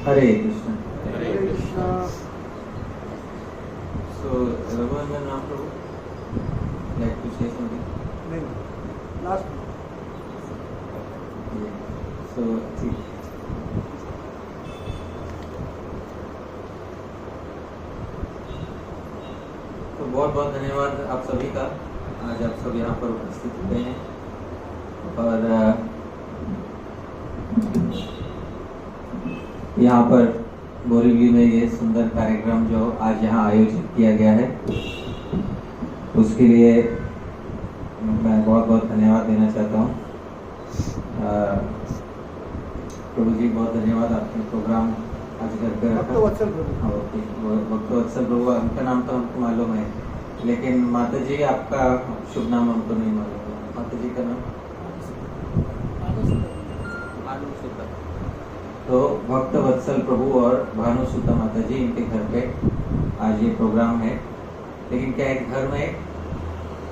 Hare Krishna. Hare Krishna. So, Raghuvandan Ramprabhu, like to say something? Then, last. Yeah. So, ठीक. तो बहुत बहुत धन्यवाद आप सभी का, आज आप सब यहाँ पर उपस्थित हुए हैं और यहाँ पर बोरीवली में ये सुंदर कार्यक्रम जो आज यहाँ आयोजित किया गया है उसके लिए मैं बहुत बहुत धन्यवाद देना चाहता हूँ। प्रभु जी बहुत धन्यवाद, आपने प्रोग्राम आज घर पे रखा। भक्तवत्सल प्रभु, उनका नाम तो हमको मालूम है, लेकिन माता जी आपका शुभ नाम हमको नहीं मालूम है। माता जी का नाम भानुसुता। तो भक्तवत्सल प्रभु और भानुसुता माता जी, इनके घर पे आज ये प्रोग्राम है। लेकिन क्या है, घर में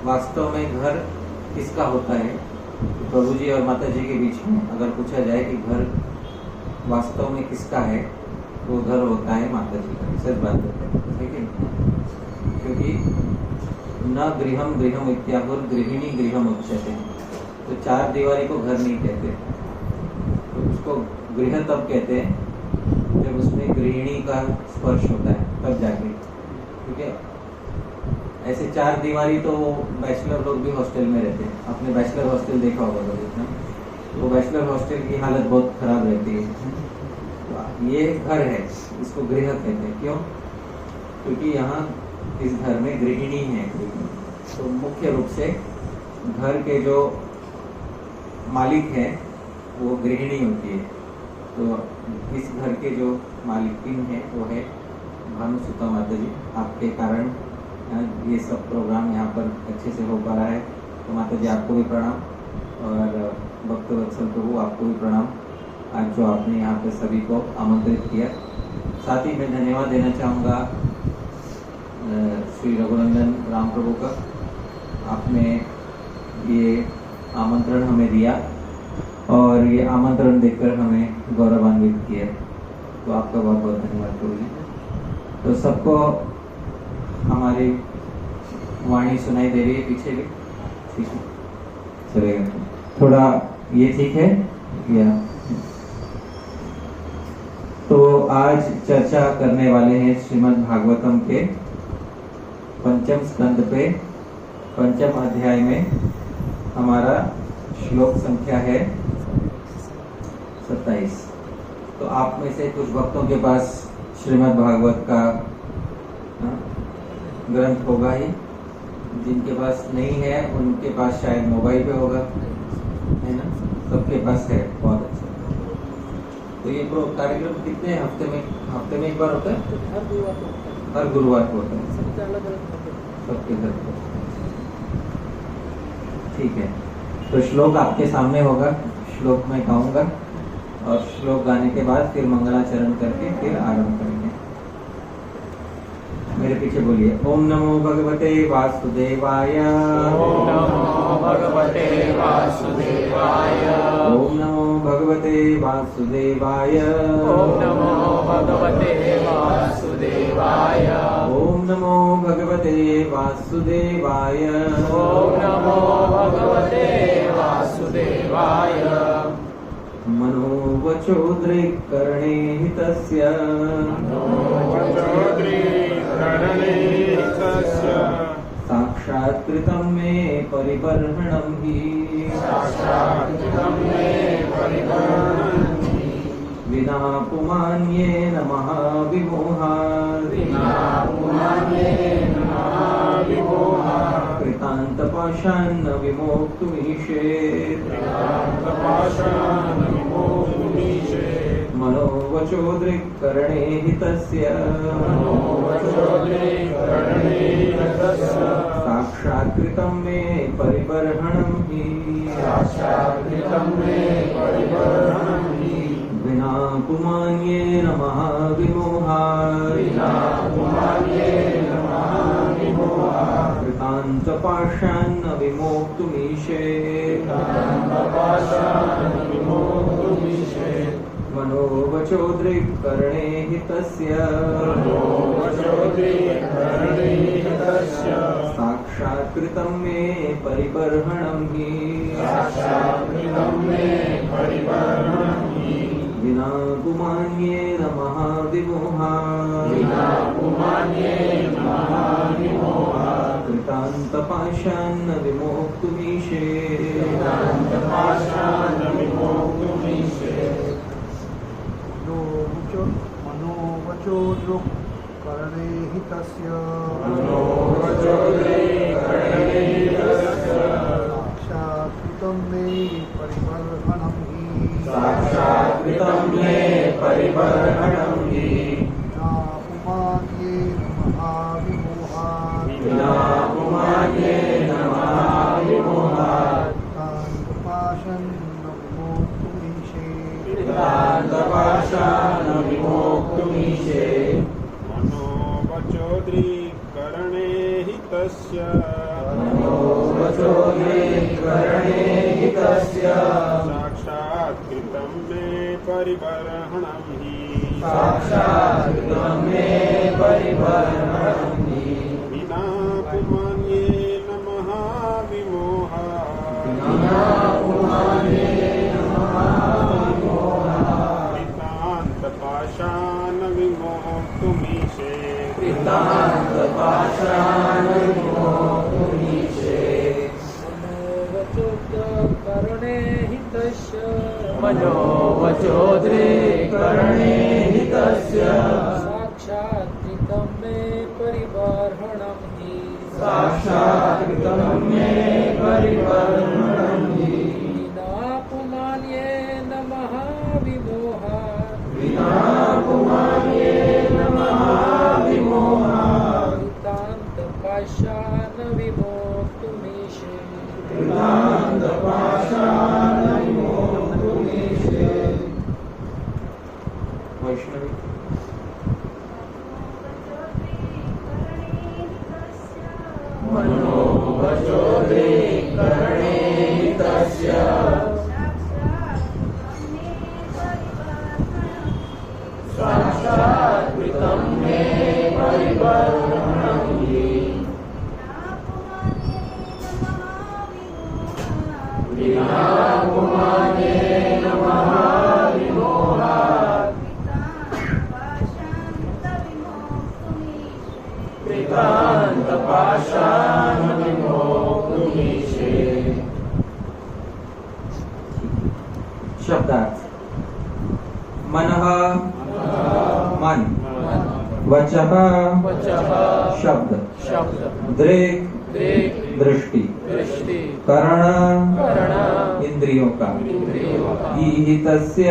वास्तव में घर किसका होता है? प्रभु जी और माता जी के बीच में अगर पूछा जाए कि घर वास्तव में किसका है, वो घर होता है माता जी का। सच बात है, लेकिन क्योंकि न गृहम गृहम इत्याहुर गृहिणी गृहम उच्यते, तो चार दीवारी को घर नहीं कहते, तो उसको गृह तब कहते हैं जब उसमें गृहिणी का स्पर्श होता है, तब जाके। ठीक है, ऐसे चार दीवारी तो वो बैचलर लोग भी हॉस्टल में रहते हैं। आपने बैचलर हॉस्टल देखा होगा लोग इतना, वो बैचलर हॉस्टल की हालत बहुत खराब रहती है। ये घर है, इसको गृह कहते हैं। क्यों? क्योंकि यहाँ इस घर में गृहिणी है, तो मुख्य रूप से घर के जो मालिक है वो गृहिणी होती है। तो इस घर के जो मालिकिन है वो है भानुसुता माता जी। आपके कारण ये सब प्रोग्राम यहाँ पर अच्छे से हो पा रहा है। तो माता जी आपको भी प्रणाम, और भक्तवत्सल प्रभु आपको भी प्रणाम, आज जो आपने यहाँ पे सभी को आमंत्रित किया। साथ ही मैं धन्यवाद देना चाहूँगा श्री रघुनंदन राम प्रभु का। आपने ये आमंत्रण हमें दिया और ये आमंत्रण देकर हमें गौरवान्वित किया, तो आपका बहुत बहुत धन्यवाद प्रभु जी। तो सबको हमारी वाणी सुनाई दे रही है पीछे भी? ठीक है, चलेगा। थोड़ा ये ठीक है या? तो आज चर्चा करने वाले हैं श्रीमद् भागवतम के पंचम स्कंद पे, पंचम अध्याय में हमारा श्लोक संख्या है 27। तो आप में से कुछ भक्तों के पास श्रीमद् भागवत का ग्रंथ होगा ही, जिनके पास नहीं है उनके पास शायद मोबाइल पे होगा, है ना? सबके पास है, बहुत अच्छा। तो ये कार्यक्रम कितने हफ्ते में एक बार होता है? हर गुरुवार को होता है, सबके घर पे। ठीक है, तो श्लोक आपके सामने होगा, श्लोक मैं गाऊंगा और श्लोक गाने के बाद फिर मंगलाचरण करके फिर आरंभ करेंगे। मेरे पीछे बोलिए, ओम नमो भगवते वासुदेवाय। ओम नमो भगवते वासुदेवाय। ओम नमो भगवते वासुदेवाय। ओम नमो भगवते वासुदेवाय। ओम नमो भगवते वासुदेवाय। ओम नमो भगवते वासुदेवाय। मनोवचो दृक्करणे हितस्य। साक्षात्कृतं मे परिबर्हणं हि। विना पुमान्येन महाविमोहात्। कृतान्तपाशान्न विमोक्तुमीशेत्। मनोवचो दृक्करणे हितस्य। साक्षात्कृतं मे परिबर्हणं हि। विना पुमान्येन महाविमोहात्। कृतान्तपाशान्न विमोक्तुमीशेत्। मनोवचो दृक्करणे हितस्य। साक्षात्कृतं मे परिबर्हणं हि। विना पुमान्येन महाविमोहात्। कृतान्तपाशान्न विमोक्तुमीशेत्। मनोवचो दृक्करणे हितस्य। साक्षात्कृतं मे परिबर्हणं हि। साक्षात्कृतं मे परिबर्हणं हि। विना पुमान्येन महाविमोहात्। कृतान्तपाशान्न विमोक्तुमीशेत्। मनोवचो दृक्करणे हितस्य। मनोवचो दृक्करणे हितस्य। साक्षात्कृतं मे परिबर्हणं हि। साक्षात्कृतं मे परिबर्हणं हि। विना पुमान्येन महाविमोहात्। विना पुमान्येन महाविमोहात्। कृतान्तपाशान्न विमोक्तुमीशेत्। कृतान्तपाशान्न विमोक्तुमीशेत्। मनोवचो दृक्करणे हितस्य। साक्षात्कृतं मे परिबर्हणं हि। साक्षात्कृतं मे परिबर्हणं हि। विना पुमान्येन महाविमोहात्। विना पुमान्येन महाविमोहात्। कृतान्तपाशान्न विमोक्तुमीशेत्। कृतान्तपाशान्न विमोक्तुमीशेत्। वैष्णवी मनोवचो दृक्करणे हितस्य। साक्षात्कृतं मे परिबर्हणं हि। विना पुमान्येन महाविमोहात्। कृतान्तपाशान्न विमोक्तुमीशेत्। शब्दार्थ मनः मन, वचः वचः शब्द, शब्द, दृक् दृक् दृष्टि, दृष्टि, करण, करण, इंद्रियों का, इंद्रियों का, ईहितस्य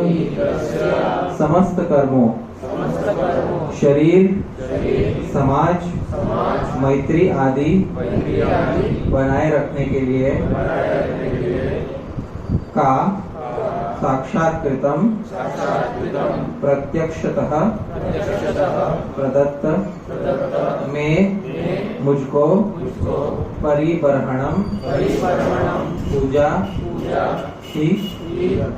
ईहितस्य समस्त कर्मों, समस्त कर्मों, शरीर, शरीर, समाज, समाज, मैत्री आदि मैत्री आदि बनाए रखने के लिए बनाए रखने के लिए का साक्षात्कृतम साक्षात्कृतम प्रत्यक्षतः प्रत्यक्षतः प्रदत्त प्रदत्त में मुझको मुझको परिबर्हणम परिपरमणम पूजा पूजा थी,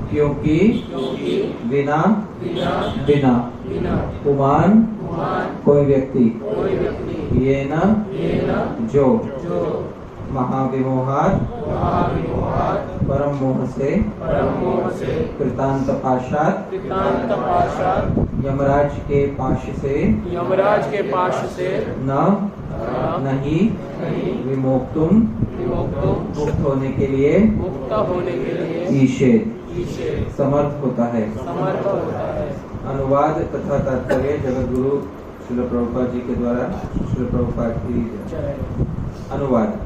क्योंकि क्योंकि बिना बिना बिना बिना पुमान कुमान कोई व्यक्ति कोई व्यक्ति ये न ये न जो जो महाविमोहात महाविमोहात परम मोह से परम मोह से कृतांत पाशात कृतांत पाशात यमराज के पाश से यमराज के पाश से न नहीं विमोक्तुम विमुक्तो मुक्त होने के लिए मुक्त होने के लिए ईशेद ईशे समर्थ होता है। समर्थ होता है। अनुवाद तथा तात्पर्य जगत गुरु श्रील प्रभुपाद जी के द्वारा श्रील प्रभुपाद की जय। अनुवाद।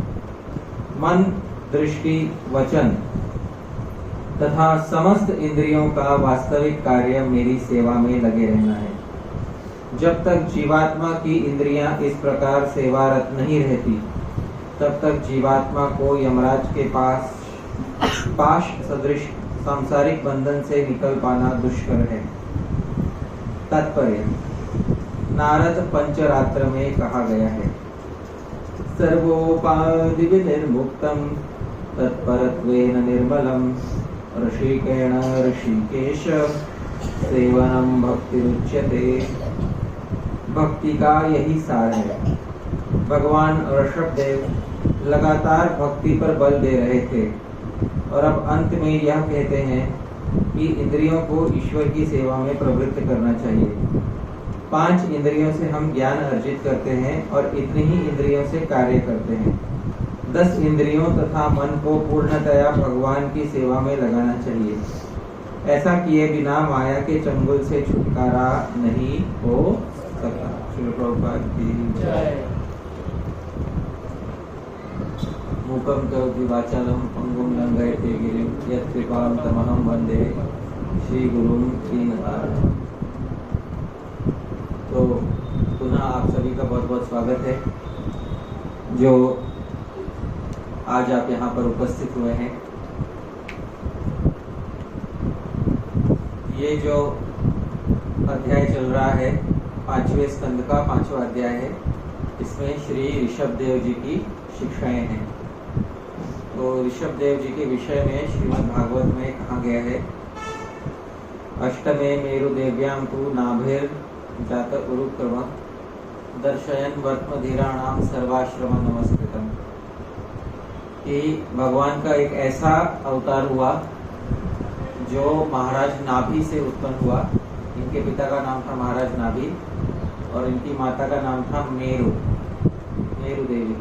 मन, दृष्टि, वचन तथा समस्त इंद्रियों का वास्तविक कार्य मेरी सेवा में लगे रहना है। जब तक जीवात्मा की इंद्रियां इस प्रकार सेवारत नहीं रहती, तब तक जीवात्मा को यमराज के पाश सदृश सांसारिक बंधन से निकल पाना दुष्कर है। तात्पर्य। नारद पंचरात्र में कहा गया है, सर्वोपाधि विनिर्मुक्तम तत्परत्वेन निर्मलम ऋषिकेण ऋषिकेश सेवनम भक्तिरुच्यते। भक्ति का यही सार है। भगवान ऋषभदेव लगातार भक्ति पर बल दे रहे थे और अब अंत में यह कहते हैं कि इंद्रियों को ईश्वर की सेवा में प्रवृत्त करना चाहिए। 5 इंद्रियों से हम ज्ञान अर्जित करते हैं और इतनी ही इंद्रियों से कार्य करते हैं। 10 इंद्रियों तथा मन को पूर्णतया भगवान की सेवा में लगाना चाहिए। ऐसा किए बिना माया के चंगुल से छुटकारा नहीं हो सकता। श्री प्रभुपाद की जय। मूकं करोति वाचालं पंगुं लंघयते गिरिं यत्कृपां तमहं वन्दे श्री गुरुं दीनतारिणम्। तो पुनः आप सभी का बहुत बहुत स्वागत है जो आज आप यहाँ पर उपस्थित हुए हैं। ये जो अध्याय चल रहा है 5वें स्कंद का 5वां अध्याय है। इसमें श्री ऋषभदेव जी की शिक्षाएं हैं। तो ऋषभदेव जी के विषय में श्रीमद् भागवत में कहा गया है, अष्टमे मेरुदेव्यां तु नाभिर जात उरुक्रम दर्शयन वर्त्मधीराणाम सर्वाश्रम नमस्कृतम। कि भगवान का एक ऐसा अवतार हुआ जो महाराज नाभि से उत्पन्न हुआ। इनके पिता का नाम था महाराज नाभि और इनकी माता का नाम था मेरु देवी।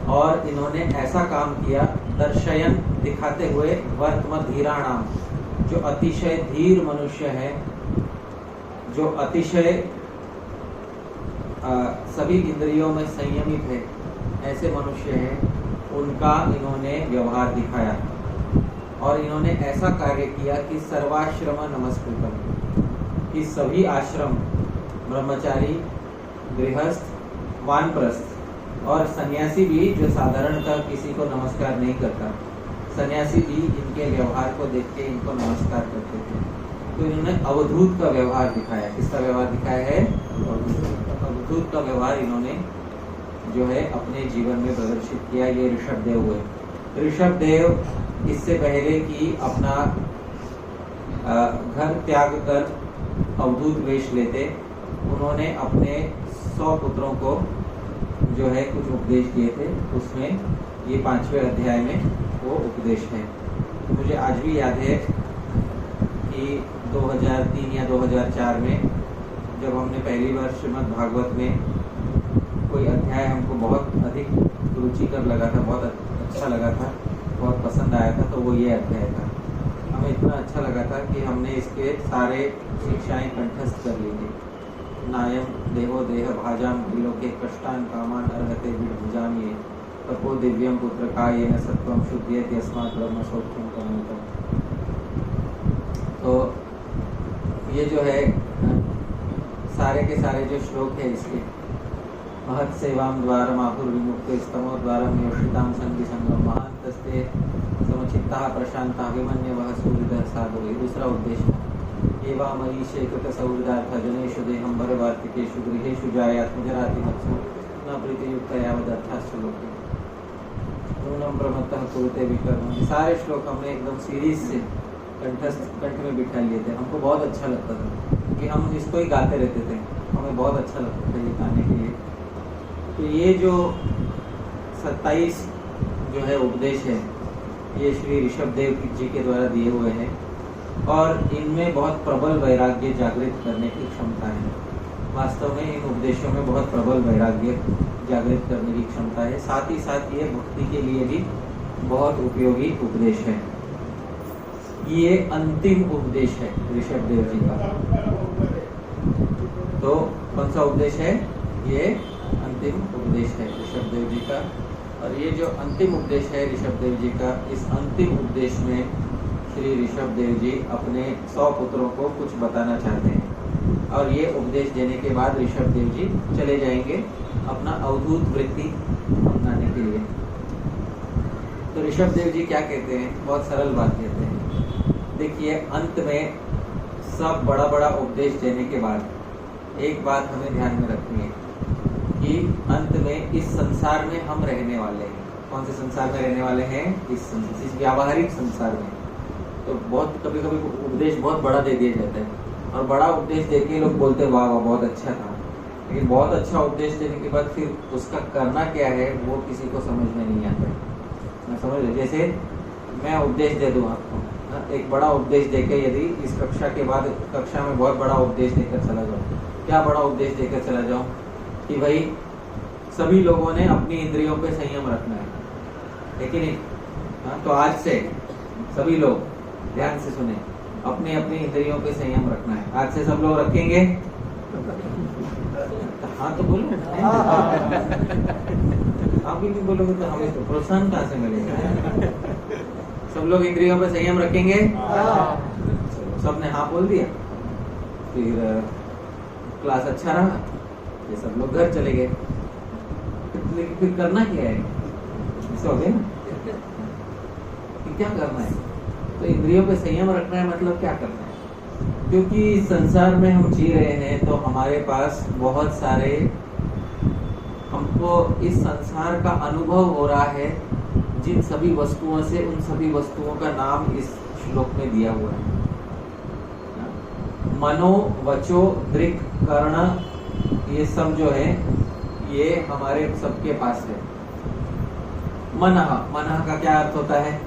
और इन्होंने ऐसा काम किया, दर्शयन दिखाते हुए, वर्त्मधीराणाम जो अतिशय धीर मनुष्य है, जो अतिशय सभी इंद्रियों में संयमित है, ऐसे मनुष्य हैं, उनका इन्होंने व्यवहार दिखाया। और इन्होंने ऐसा कार्य किया कि सर्वाश्रम नमस्कृतम, कि सभी आश्रम, ब्रह्मचारी, गृहस्थ, वानप्रस्थ और सन्यासी भी, जो साधारणतः किसी को नमस्कार नहीं करता, सन्यासी भी इनके व्यवहार को देख के इनको नमस्कार करते थे। तो इन्होंने अवधूत का व्यवहार दिखाया। किसका व्यवहार दिखाया है? अवधूत का व्यवहार इन्होंने जो है अपने जीवन में प्रदर्शित किया। ये ऋषभदेव हुए। ऋषभदेव इससे पहले कि अपना घर त्याग कर अवधूत वेश लेते, उन्होंने अपने 100 पुत्रों को जो है कुछ उपदेश दिए थे। उसमें ये 5वें अध्याय में वो उपदेश है। मुझे आज भी याद है कि 2003 या 2004 में जब हमने पहली बार श्रीमद् भागवत में कोई अध्याय हमको बहुत अधिक रुचिकर लगा था, बहुत अच्छा लगा था, बहुत पसंद आया था, तो वो ये अध्याय था। हमें इतना अच्छा लगा था कि हमने इसके सारे शिक्षाएं कंठस्थ कर ली थी। नायम देहो देह भाजाम विलोके कष्टान कामान अर्हते विभुजानिये तपो दिव्यम पुत्र कायेन सत्वम शुद्ध्येति अस्मात् ब्रह्म सौख्यम कमोतम। तो ये जो है सारे के सारे जो श्लोक है इसके महत् सेवाम द्वारम आहुर विमुक्त स्तमो द्वारम योषिताम संधि संगम महांतस्ते समचित्ता प्रशांता विमन्यवः सूर्यदः साधु। ये दूसरा उद्देश्य एवा मरीशे कृत सौहृदार्थ जनेषु देहं भरवार्तिकेषु गृहेषु जायात् मुजराति मत्सु न प्रीतियुक्त यावदर्थाश्च लोके नूनम प्रमत्तः कुरुते विकर्म। सारे श्लोक हमने एकदम सीरीज से कंठ में बिठा लिए थे। हमको बहुत अच्छा लगता था क्योंकि हम इसको ही गाते रहते थे, हमें बहुत अच्छा लगता था ये गाने के लिए। तो ये जो 27 जो है उपदेश है ये श्री ऋषभदेव जी के द्वारा दिए हुए हैं और इनमें बहुत प्रबल वैराग्य जागृत करने की क्षमता है। वास्तव में इन उपदेशों में बहुत प्रबल वैराग्य जागृत करने की क्षमता है। साथ ही साथ ये भक्ति के लिए भी बहुत उपयोगी उपदेश है। ये अंतिम उपदेश है ऋषभदेव जी का। तो कौन सा उपदेश है? ये अंतिम उपदेश है ऋषभदेव जी का। और ये जो अंतिम उपदेश है ऋषभदेव जी का, इस अंतिम उपदेश में श्री ऋषभदेव जी अपने 100 पुत्रों को कुछ बताना चाहते हैं और ये उपदेश देने के बाद ऋषभदेव जी चले जाएंगे अपना अवधूत वृत्ति अपनाने के लिए। तो ऋषभदेव जी क्या कहते हैं? बहुत सरल बात कहते हैं। देखिए, अंत में सब बड़ा बड़ा उपदेश देने के बाद एक बात हमें ध्यान में रखनी है कि अंत में इस संसार में हम रहने वाले हैं। कौन से संसार में रहने वाले हैं? इस व्यावहारिक संसार में। तो बहुत कभी कभी उपदेश बहुत बड़ा दे दिया जाता है और बड़ा उपदेश देके लोग बोलते वाह वाह बहुत अच्छा था, लेकिन बहुत अच्छा उपदेश देने के बाद फिर उसका करना क्या है वो किसी को समझ में नहीं आता है। मैं समझ लो, जैसे मैं उपदेश दे दूँ आपको, एक बड़ा उपदेश देके यदि इस कक्षा के बाद कक्षा में बहुत बड़ा उपदेश देकर चला जाऊँ, क्या बड़ा उपदेश देकर चला जाऊँ कि भाई सभी लोगों ने अपनी इंद्रियों पे संयम रखना है कि नहीं? हाँ, तो आज से सभी लोग ध्यान से सुने, अपनी अपनी इंद्रियों पे संयम रखना है। आज से सब लोग रखेंगे? हाँ तो बोलो। आप भी नहीं बोलोगे तो हमें तो प्रोत्साहन कहाँ से मिलेगा? सब लोग इंद्रियों पे संयम रखेंगे? सबने हाँ बोल दिया। फिर क्लास अच्छा रहा, ये सब लोग घर चले गए। लेकिन फिर करना क्या है? ऐसा हो गया ना कि क्या करना है? तो इंद्रियों पे संयम रखना है, मतलब क्या करना है? क्योंकि संसार में हम जी रहे हैं तो हमारे पास बहुत सारे, हमको इस संसार का अनुभव हो रहा है जिन सभी वस्तुओं से, उन सभी वस्तुओं का नाम इस श्लोक में दिया हुआ है। मनो वचो दृक् कर्ण, ये सब जो है ये हमारे सबके पास है। मनः का क्या अर्थ होता है?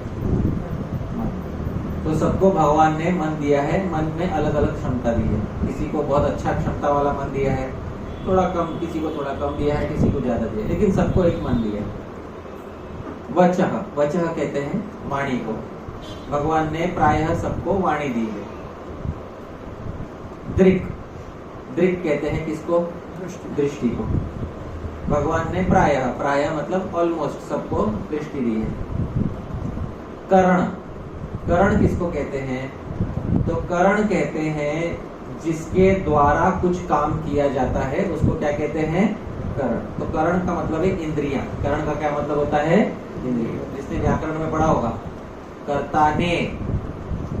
तो सबको भगवान ने मन दिया है। मन में अलग अलग क्षमता दी है। किसी को बहुत अच्छा क्षमता वाला मन दिया है, थोड़ा कम, किसी को थोड़ा कम दिया है, किसी को ज्यादा दिया है, लेकिन सबको एक मन दिया है। वचः कहते हैं वाणी को। भगवान ने प्रायः सबको वाणी दी है। दृक् कहते हैं किसको? दृष्टि को। भगवान ने प्रायः मतलब ऑलमोस्ट सबको दृष्टि दी है। करण किसको कहते हैं? तो करण कहते हैं जिसके द्वारा कुछ काम किया जाता है, उसको क्या कहते हैं? करण। तो करण का मतलब है इंद्रियां। करण का क्या मतलब होता है? इंद्रिय। जिसने व्याकरण में पढ़ा होगा, कर्ता ने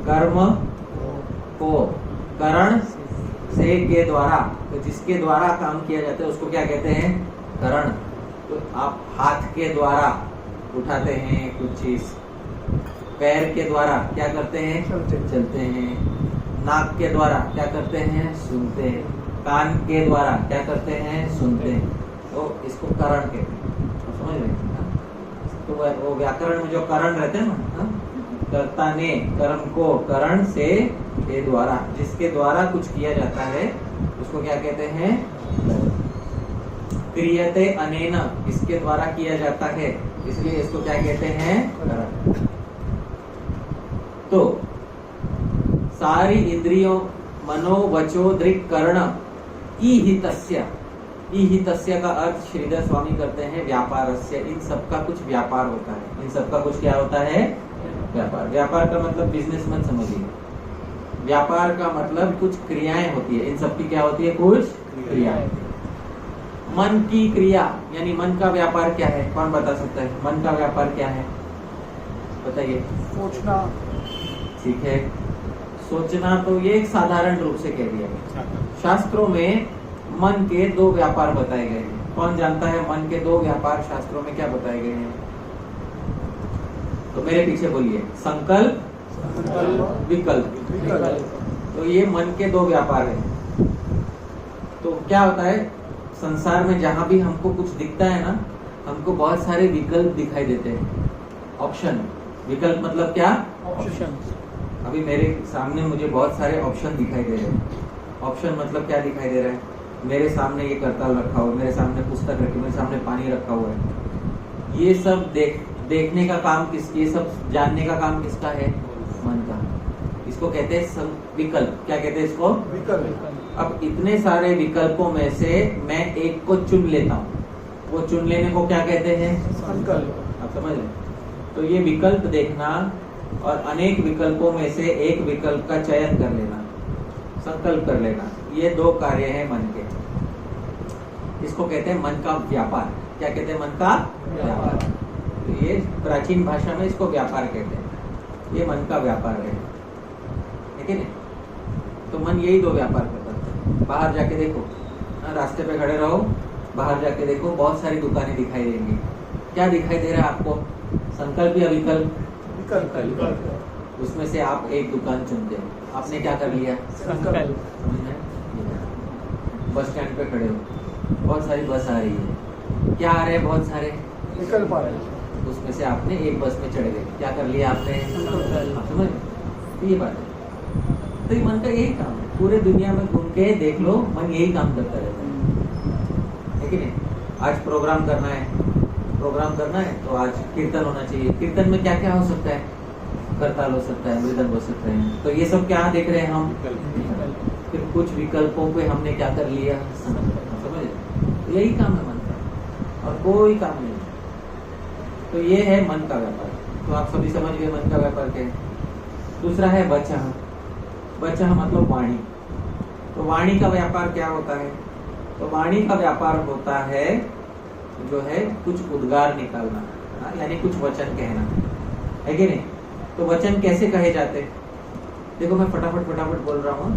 कर्म को करण से के द्वारा, तो जिसके द्वारा काम किया जाता है उसको क्या कहते हैं? करण। तो आप हाथ के द्वारा उठाते हैं कुछ चीज, पैर के द्वारा क्या करते हैं? चलते हैं। नाक के द्वारा क्या करते हैं? सुनते हैं। कान के द्वारा क्या करते हैं? सुनते हैं। तो इसको करण कहते हैं। तो समझ रहे हैं? तो वो व्याकरण में जो करण रहते हैं ना, कर्ता ने कर्म को करण से के द्वारा, जिसके द्वारा कुछ किया जाता है उसको क्या कहते हैं? क्रियते अनेन, इसके द्वारा किया जाता है, इसलिए इसको क्या कहते हैं? करण। तो सारी इंद्रियों मनो वचो दृक् कर्ण, ईहितस्य। ईहितस्य का अर्थ श्रीधर स्वामी करते हैं व्यापारस्य। इन सबका कुछ व्यापार होता है। इन सबका कुछ क्या होता है? व्यापार। व्यापार का मतलब बिजनेस मत समझिए। व्यापार का मतलब कुछ क्रियाएं होती है। इन सबकी क्या होती है? कुछ क्रियाएं। मन की क्रिया यानी मन का व्यापार क्या है? कौन बता सकता है? मन का व्यापार क्या है? बताइए। सोचना। ठीक है, सोचना तो ये एक साधारण रूप से कह दिया गया। शास्त्रों में मन के दो व्यापार बताए गए हैं। कौन जानता है मन के दो व्यापार शास्त्रों में क्या बताए गए हैं? तो मेरे पीछे बोलिए। संकल्प, विकल्प। तो ये मन के दो व्यापार है। तो क्या होता है संसार में, जहां भी हमको कुछ दिखता है ना, हमको बहुत सारे विकल्प दिखाई देते हैं। ऑप्शन, विकल्प मतलब क्या? ऑप्शन। अभी मेरे सामने मुझे बहुत सारे ऑप्शन दिखाई दे रहे हैं। ऑप्शन मतलब क्या दिखाई दे रहा है? मेरे सामने ये करताल रखा हुआ है, मेरे सामने पुस्तक रखी, मेरे सामने पानी रखा हुआ है। ये सब देखने का काम ये सब जानने का काम किसका है? मन का। इसको कहते हैं विकल्प। क्या कहते हैं इसको? विकल्प। अब इतने सारे विकल्पों में से मैं एक को चुन लेता हूँ। वो चुन लेने को क्या कहते हैं? संकल्प। आप समझ रहे? तो ये विकल्प देखना और अनेक विकल्पों में से एक विकल्प का चयन कर लेना, संकल्प कर लेना, ये दो कार्य हैं मन के। इसको कहते हैं मन का व्यापार। क्या कहते हैं? मन का व्यापार। तो ये प्राचीन भाषा में इसको व्यापार कहते हैं। ये मन का व्यापार है, ठीक है? तो मन यही दो व्यापार करता है। बाहर जाके देखो, रास्ते पे खड़े रहो, बाहर जाके देखो, बहुत सारी दुकानें दिखाई देंगी। क्या दिखाई दे रहा है आपको? संकल्प या विकल्प? विकल्प। उसमें से आप एक दुकान चुनते हो। आपने क्या कर लिया? संकल्प। समझ में? बस स्टैंड पे खड़े हो, बहुत सारी बस आ रही है। क्या आ रहे हैं? बहुत सारे विकल्प आ रहे हैं। उसमें से आपने एक बस में चढ़ गए। क्या कर लिया आपने? आप समझ? तो ये बात है। तो ये मन का यही काम है। पूरे दुनिया में घूम के देख लो, मन यही काम करता रहता है कि नहीं? आज प्रोग्राम करना है तो आज कीर्तन होना चाहिए। कीर्तन में क्या क्या हो सकता है? करताल हो सकता है, मृदंग हो सकते हैं। तो ये सब क्या देख रहे हैं हम? फिर कुछ विकल्पों पे हमने क्या कर लिया? समझ? यही काम है मन का, और कोई काम नहीं। तो ये है मन का व्यापार। तो आप सभी समझ गए मन का व्यापार क्या है। दूसरा है वचः। वचः मतलब वाणी। तो वाणी का व्यापार क्या होता है? तो वाणी का व्यापार होता है जो है कुछ उद्गार निकालना, यानी कुछ वचन कहना, है कि नहीं? तो वचन कैसे कहे जाते? देखो मैं फटाफट बोल रहा हूँ,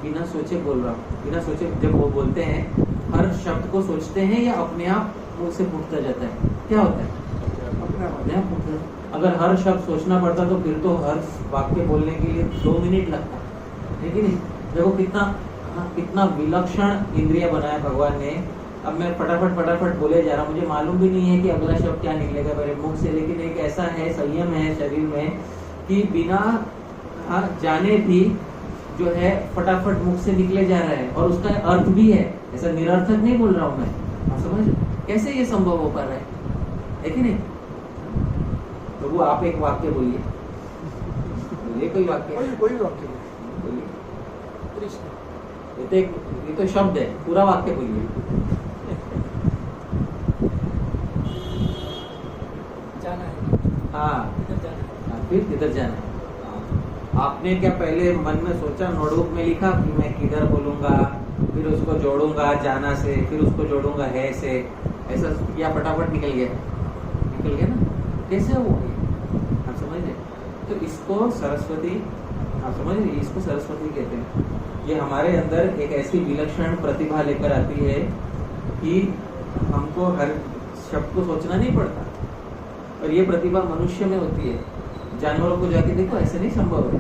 बिना सोचे बोल रहा हूँ। बिना सोचे जब वो बोलते हैं, हर शब्द को सोचते हैं या अपने आप मुंह से फूटता जाता है? क्या होता है? अपने आप फूटता है। अगर हर शब्द सोचना पड़ता तो फिर तो हर वाक्य बोलने के लिए 2 मिनट लगता है कि नहीं? देखो कितना विलक्षण इंद्रिय बनाया भगवान ने। अब मैं फटाफट बोले जा रहा हूँ, मुझे मालूम भी नहीं है कि अगला शब्द क्या निकलेगा मेरे मुख से, लेकिन एक ऐसा है संयम है शरीर में कि बिना जाने भी जो है फटाफट मुख से निकले जा रहा है, और उसका अर्थ भी है। ऐसा निरर्थक नहीं बोल रहा हूँ मैं। आप समझ? कैसे ये संभव हो पा रहा है कि नहीं? तो वो आप एक वाक्य बोलिए, कोई वाक्य, कोई वाक्य बोलिए। कृष्ण। ये तो शब्द है, पूरा वाक्य बोलिए। जाना है। हाँ, किधर जाना है? फिर किधर जाना है? आपने क्या पहले मन में सोचा, नोटबुक में लिखा कि मैं किधर बोलूंगा, फिर उसको जोड़ूंगा जाना से, फिर उसको जोड़ूंगा है से, ऐसा किया, फटाफट निकल गया ना? कैसे हो गया? आप समझ रहे? तो इसको सरस्वती, आप समझ रहे? इसको सरस्वती कहते हैं। ये हमारे अंदर एक ऐसी विलक्षण प्रतिभा लेकर आती है कि हमको हर शब्द को सोचना नहीं पड़ता, और ये प्रतिभा मनुष्य में होती है। जानवरों को जाके देखो, ऐसे नहीं संभव है।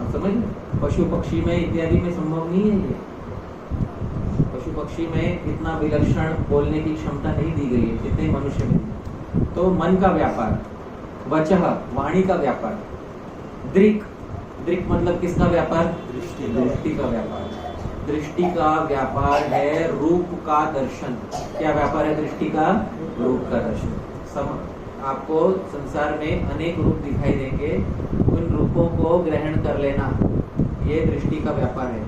आप समझ रहे? पशु पक्षी में इत्यादि में संभव नहीं है ये। पशु पक्षी में इतना विलक्षण बोलने की क्षमता नहीं दी गई है जितने मनुष्य में। तो मन का व्यापार, वचः वाणी का व्यापार, दृक् मतलब किसका व्यापार? दृष्टि का व्यापार। दृष्टि का व्यापार है रूप का दर्शन। क्या व्यापार है दृष्टि का? रूप का दर्शन। आपको संसार में अनेक रूप दिखाई देंगे, उन रूपों को ग्रहण कर लेना, ये दृष्टि का व्यापार है।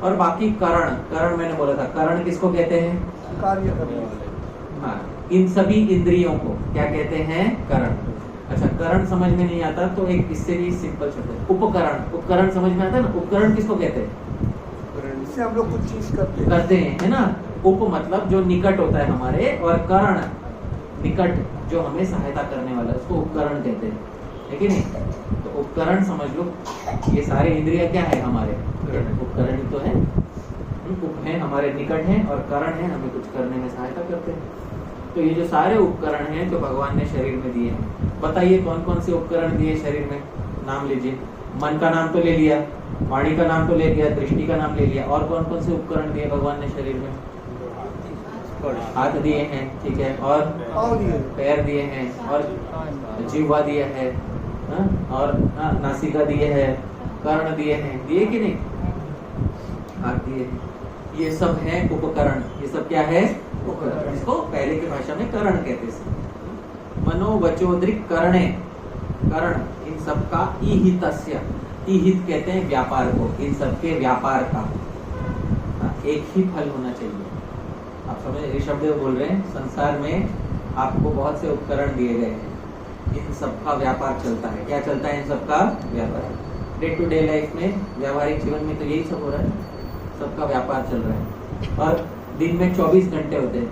और बाकी करण, करण मैंने बोला था, करण किसको कहते हैं? कार्य करने वाले। हाँ, इन सभी इंद्रियों को क्या कहते हैं? करण। अच्छा, करण समझ में नहीं आता तो एक इससे भी सिंपल शब्द है उपकरण। उपकरण समझ में आता है ना? उपकरण किसको कहते हैं? इससे हम लोग कुछ चीज करते हैं, है ना? उप मतलब जो निकट होता है हमारे, और करण निकट जो हमें सहायता करने वाला है, उसको उपकरण कहते हैं, है कि नहीं? तो उपकरण समझ लो, ये सारे इंद्रिय क्या है हमारे? उपकरण ही तो है। उप है हमारे निकट हैं, और करण है हमें कुछ करने में सहायता करते हैं। तो ये जो सारे उपकरण हैं जो भगवान ने शरीर में दिए हैं, बताइए कौन कौन से उपकरण दिए शरीर में? नाम लीजिए। मन का नाम तो ले लिया, वाणी का नाम तो ले लिया, दृष्टि का नाम ले लिया, और कौन कौन से उपकरण दिए भगवान ने शरीर में? हाथ दिए हैं, ठीक है, और पैर दिए हैं, और जीवा दिया है, और नासिका दिए है, कर्ण दिए हैं, दिए कि नहीं? हाथ दिए हैं। ये सब है उपकरण। ये सब क्या है? उपकरण। इसको पहले की भाषा में करण कहते थे। मनोवचोदृक् करणे, करण इन सब का ईहितस्य, ईहित कहते हैं व्यापार को, इन सब के व्यापार का एक ही फल होना चाहिए। आप समझ, ऋषभ देव बोल रहे हैं संसार में आपको बहुत से उपकरण दिए गए हैं, इन सब का व्यापार चलता है। क्या चलता है? इन सब का व्यापार। डे टू डे लाइफ में, व्यावहारिक जीवन में तो यही सब हो रहा है, सबका व्यापार चल रहा है। और दिन में 24 घंटे होते हैं,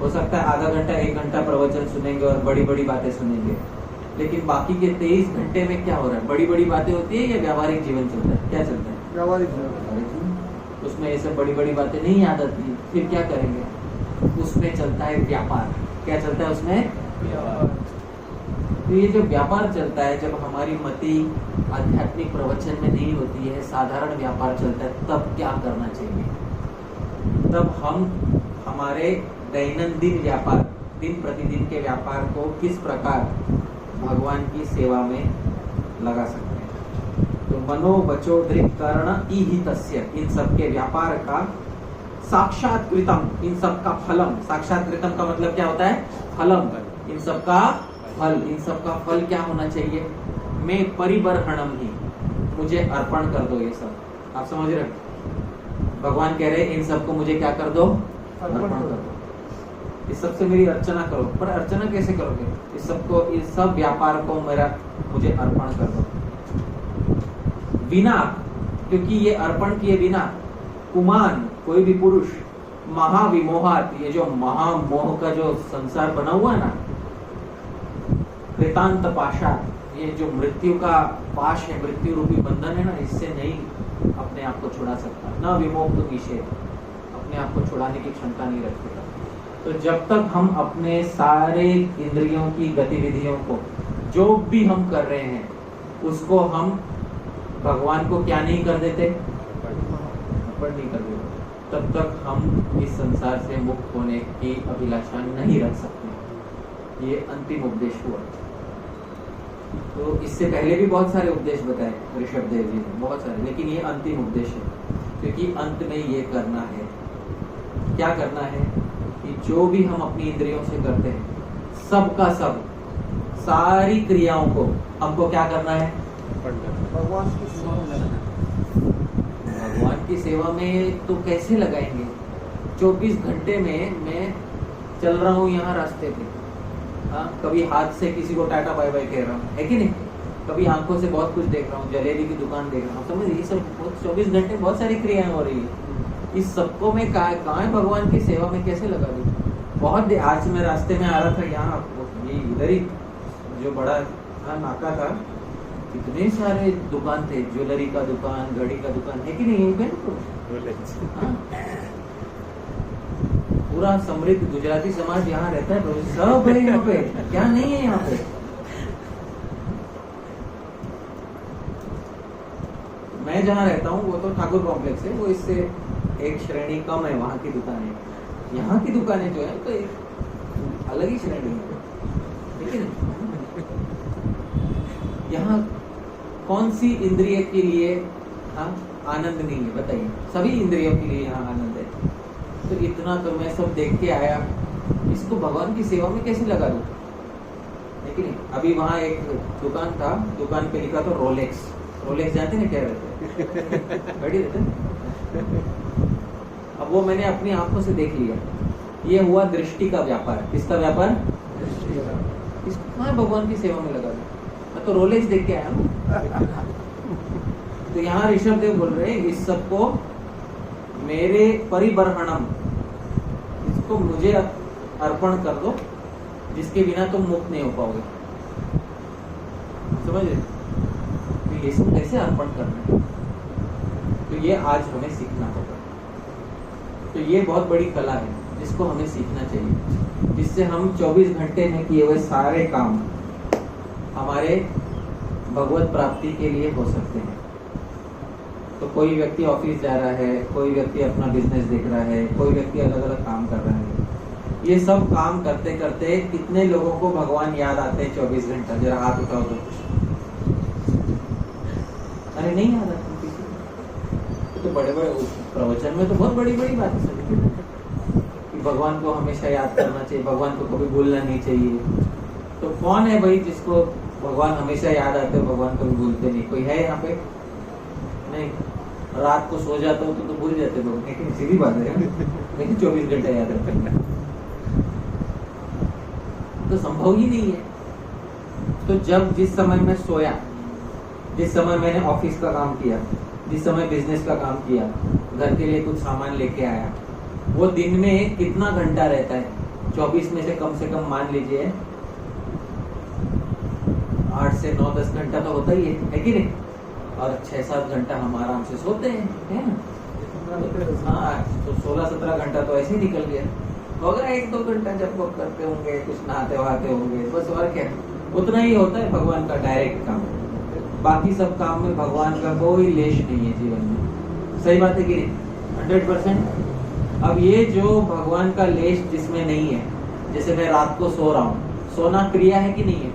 हो सकता है आधा घंटा 1 घंटा प्रवचन सुनेंगे और बड़ी बड़ी बातें सुनेंगे, लेकिन बाकी के 23 घंटे में क्या हो रहा है? बड़ी बड़ी बातें होती है या व्यावहारिक जीवन चलता है? क्या चलता है? व्यावहारिक जीवन। उसमें ये सब बड़ी बड़ी बातें नहीं याद आती, फिर क्या करेंगे? उसमें चलता है व्यापार। क्या चलता है उसमें? तो ये जो व्यापार चलता है, जब हमारी मति आध्यात्मिक प्रवचन में नहीं होती है, साधारण व्यापार चलता है, तब क्या करना चाहिए? तब हम हमारे दैनंदिन व्यापार, दिन प्रतिदिन के व्यापार को किस प्रकार भगवान की सेवा में लगा सकते हैं? तो मनो वचो दृक् कर्ण ईहितस्य, इन सब के व्यापार का साक्षात्कृतम, इन सब का फलम। साक्षात्कृतम का मतलब क्या होता है? फलम। इन सब का फल, इन सब का फल क्या होना चाहिए? मैं परिबर्हणम ही, मुझे अर्पण कर दो ये सब। आप समझ रहे हो? भगवान कह रहे हैं इन सबको मुझे क्या कर दो? अर्पण कर दो। इस सब से मेरी अर्चना करो। पर अर्चना कैसे करोगे? इस सबको, इस सब व्यापार को मुझे अर्पण कर दो बिना, क्योंकि ये अर्पण किए बिना कुमान, कोई भी पुरुष, महाविमोहात, ये जो महामोह का जो संसार बना हुआ है ना, कृतांत पाशात, ये जो मृत्यु का पाश है, मृत्यु रूपी बंधन है ना, इससे नहीं अपने आप को छुड़ा सकता। न विमोक्त निषेध, अपने आप को छुड़ाने की क्षमता नहीं रखेगा। तो जब तक हम अपने सारे इंद्रियों की गतिविधियों को, जो भी हम कर रहे हैं, उसको हम भगवान को क्या नहीं कर देते? अर्पण नहीं कर देते, तब तक हम इस संसार से मुक्त होने की अभिलाषा नहीं रख सकते। ये अंतिम उपदेश हुआ। तो इससे पहले भी बहुत सारे उपदेश बताए ऋषभ देव जी ने, बहुत सारे, लेकिन ये अंतिम उपदेश है, क्योंकि अंत में ये करना है। क्या करना है? कि जो भी हम अपनी इंद्रियों से करते हैं, सब का सब, सारी क्रियाओं को हमको क्या करना है? भगवान की सेवा में। भगवान की सेवा में तो कैसे लगाएंगे? 24 घंटे में मैं चल रहा हूँ यहाँ रास्ते पे, हाँ, कभी हाथ से किसी को टाटा बाय बाय कह रहा हूँ, है कि नहीं? कभी आंखों से बहुत कुछ देख रहा हूँ, जलेबी की दुकान देख रहा हूँ, समझ? ये सब 24 घंटे बहुत सारी क्रियाएं हो रही है। इस सबको मैं कहाँ भगवान की सेवा में कैसे लगा दूँ? बहुत आज मैं रास्ते में आ रहा था, यहाँ ये इधर ही जो बड़ा नाका था, कितने सारे दुकान थे, ज्वेलरी का दुकान, घड़ी का दुकान, है कि नहीं? यहीं पे पूरा समृद्ध गुजराती समाज यहाँ रहता है, सब है यहाँ पे, क्या नहीं है यहाँ पे? मैं जहाँ रहता हूँ वो तो ठाकुर कॉम्प्लेक्स है, वो इससे एक श्रेणी कम है वहाँ की दुकानें। यहाँ की दुकानें जो है तो एक अलग ही श्रेणी है, ठीक है ना? यहाँ कौन सी इंद्रिय के लिए आनंद नहीं है? बताइए। सभी इंद्रियों के लिए यहाँ आनंद है। तो इतना तो मैं सब देख के आया, इसको भगवान की सेवा में कैसे लगा दूं? है कि नहीं? अभी वहाँ एक दुकान था, दुकान पे लिखा था रोलेक्स। रोलेक्स जानते हैं क्या रहता है? घड़ी रहता है, अब वो मैंने अपनी आंखों से देख लिया, ये हुआ दृष्टि का व्यापार। किसका व्यापार? कहाँ भगवान की सेवा में लगा था? मैं तो रोलेक्स देख के आया हूँ। तो यहाँ ऋषभ देव बोल रहे हैं इस सबको मेरे परिबर्हणम, इसको मुझे अर्पण कर दो, जिसके बिना तुम मुक्त नहीं हो पाओगे। समझ रहे? तो ये सब कैसे अर्पण करना है, तो ये आज हमें सीखना होगा। तो ये बहुत बड़ी कला है जिसको हमें सीखना चाहिए, जिससे हम 24 घंटे में किए हुए सारे काम हमारे भगवत प्राप्ति के लिए हो सकते हैं। तो कोई व्यक्ति ऑफिस जा रहा है, कोई व्यक्ति अपना बिजनेस देख रहा है, कोई व्यक्ति अलग अलग काम कर रहा है। ये सब काम करते करते कितने लोगों को भगवान याद आते हैं 24 घंटा? जरा हाथ उठाओ तो। अरे नहीं याद आते किसी को। तो बड़े बड़े प्रवचन में तो बहुत बड़ी बड़ी बातें सुनी कि भगवान को हमेशा याद करना चाहिए, भगवान को कभी भूलना नहीं चाहिए। तो कौन है भाई जिसको भगवान हमेशा याद आते हो, भगवान कभी भूलते नहीं? कोई है यहाँ पे? नहीं। रात को सो जाते हो तो भूल जाते लोग, लेकिन सीधी बात है लेकिन 24 घंटे याद रखते तो संभव ही नहीं है। तो जब जिस समय मैं सोया, जिस समय मैंने ऑफिस का काम किया, जिस समय बिजनेस का काम किया, घर के लिए कुछ सामान लेके आया, वो दिन में कितना घंटा रहता है? 24 में से कम मान लीजिए 8 से 9-10 घंटा तो होता ही है कि नहीं? और 6-7 घंटा हम आराम से सोते हैं, है ना? हाँ, तो 16-17 घंटा तो ऐसे ही निकल गया होगा। 1-2 घंटा जब वो करते होंगे, कुछ नहाते वहाते होंगे, बस। और क्या, उतना ही होता है भगवान का डायरेक्ट काम। बाकी सब काम में भगवान का कोई लेश नहीं है जीवन में। सही बात है कि नहीं? 100%। अब ये जो भगवान का लेश जिसमें नहीं है, जैसे मैं रात को सो रहा हूँ, सोना क्रिया है कि नहीं है?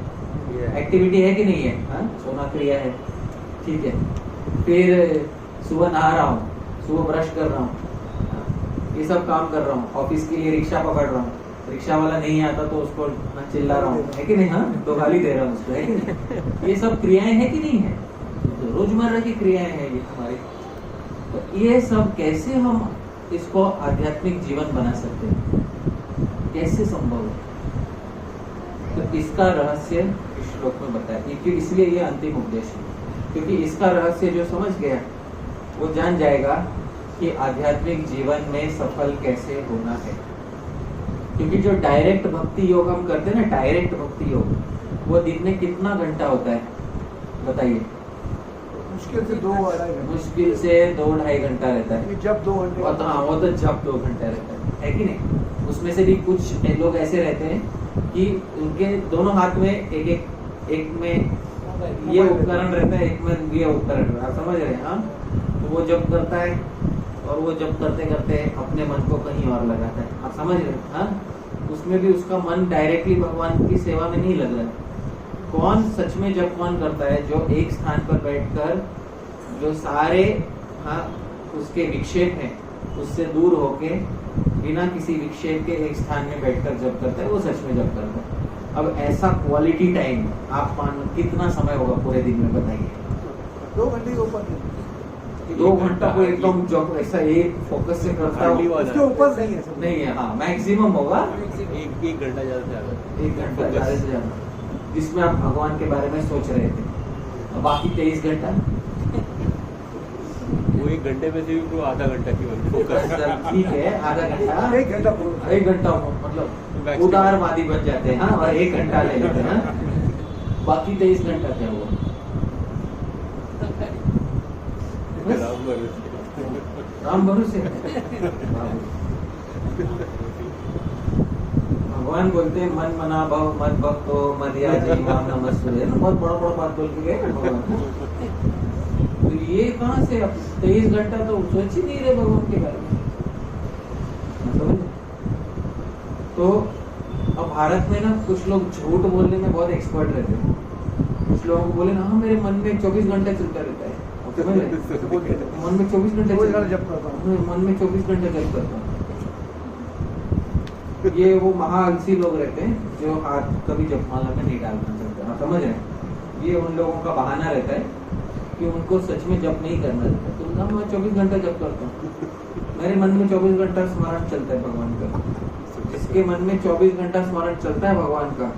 एक्टिविटी है कि नहीं है? हाँ, सोना क्रिया है, ठीक है। फिर सुबह नहा रहा हूँ, सुबह ब्रश कर रहा हूँ, ये सब काम कर रहा हूँ, ऑफिस के लिए रिक्शा पकड़ रहा हूँ, रिक्शा वाला नहीं आता तो उसको चिल्ला रहा हूँ, है कि नहीं? हाँ, तो गाली दे रहा हूँ उसको, है कि नहीं? ये सब क्रियाएं हैं कि नहीं है? तो रोजमर्रा की क्रियाएं हैं ये हमारी। तो ये सब कैसे हम इसको आध्यात्मिक जीवन बना सकते हैं, कैसे संभव है? तो इसका रहस्य इस श्लोक में बताया, क्योंकि इसलिए ये अंतिम उपदेश है। क्योंकि इसका रहस्य जो समझ गया वो जान जाएगा कि आध्यात्मिक जीवन में सफल कैसे होना है। क्योंकि जो डायरेक्ट भक्ति योग हम करते हैं ना, डायरेक्ट भक्ति योग, वो दिन में कितना घंटा होता है बताइए? मुश्किल से 2-2.5 घंटे। मुश्किल से 2-2.5 घंटा रहता है। जब 2 घंटे, हाँ, वो तो जब 2 घंटा रहता है कि नहीं? उसमें से भी कुछ लोग ऐसे रहते हैं कि उनके दोनों हाथ में एक में ये उपकरण रहता है, एक में ये उपकरण रहता है। आप समझ रहे हैं? हाँ, तो वो जब करता है और वो जब करते करते अपने मन को कहीं और लगाता है। आप समझ रहे हैं? हाँ, उसमें भी उसका मन डायरेक्टली भगवान की सेवा में नहीं लग रहा है। कौन सच में जब कौन करता है? जो एक स्थान पर बैठकर जो सारे उसके विक्षेप हैं उससे दूर होके बिना किसी विक्षेप के एक स्थान में बैठकर जब करता है, वो सच में जब करता है। अब ऐसा क्वालिटी टाइम आप मान कितना समय होगा पूरे दिन में बताइए? 2 घंटे के ऊपर नहीं। 2 घंटा को एकदम जब ऐसा एक फोकस से करता है, उसके ऊपर नहीं है सब। नहीं है। हाँ, मैक्सिमम होगा एक घंटा ज्यादा से ज्यादा, 1 घंटा ज्यादा से ज्यादा, जिसमें आप भगवान के बारे में सोच रहे थे। अब बाकी 23 घंटा वो 1 घंटे में से भी वो आधा घंटा की ठीक है, आधा घंटा, 1 घंटा पूरा। 1 घंटा मतलब उदारवादी बन जाते हैं। हाँ, और 1 घंटा ले लेते हैं। बाकी 23 घंटा क्या हुआ? राम भरोसे। भगवान बोलते हैं मन मना भव मत भक्तो मदयाजी माम नमस्ते। बहुत बड़ा बात बोल के गए भगवान। तो ये कहाँ से? अब 23 घंटा तो सोच ही नहीं रहे भगवान के बारे में। तो अब भारत में ना कुछ लोग झूठ बोलने में बहुत एक्सपर्ट रहते हैं। कुछ लोगों को बोले ना, हाँ मेरे मन में 24 घंटे चलता रहता है। मन में 24 घंटे जब करता हूँ, मन में 24 घंटे जब करता हूँ। ये वो महाअलसी लोग रहते हैं जो हाथ कभी जपमाला में नहीं डालना चाहते। आप समझ रहे हैं? ये उन लोगों का बहाना रहता है कि उनको सच में जप नहीं करना चाहिए। तो ना मैं 24 घंटा जप करता हूँ, मेरे मन में 24 घंटा स्मरण चलता है भगवान का। जिसके मन में 24 घंटा स्मरण चलता है भगवान का,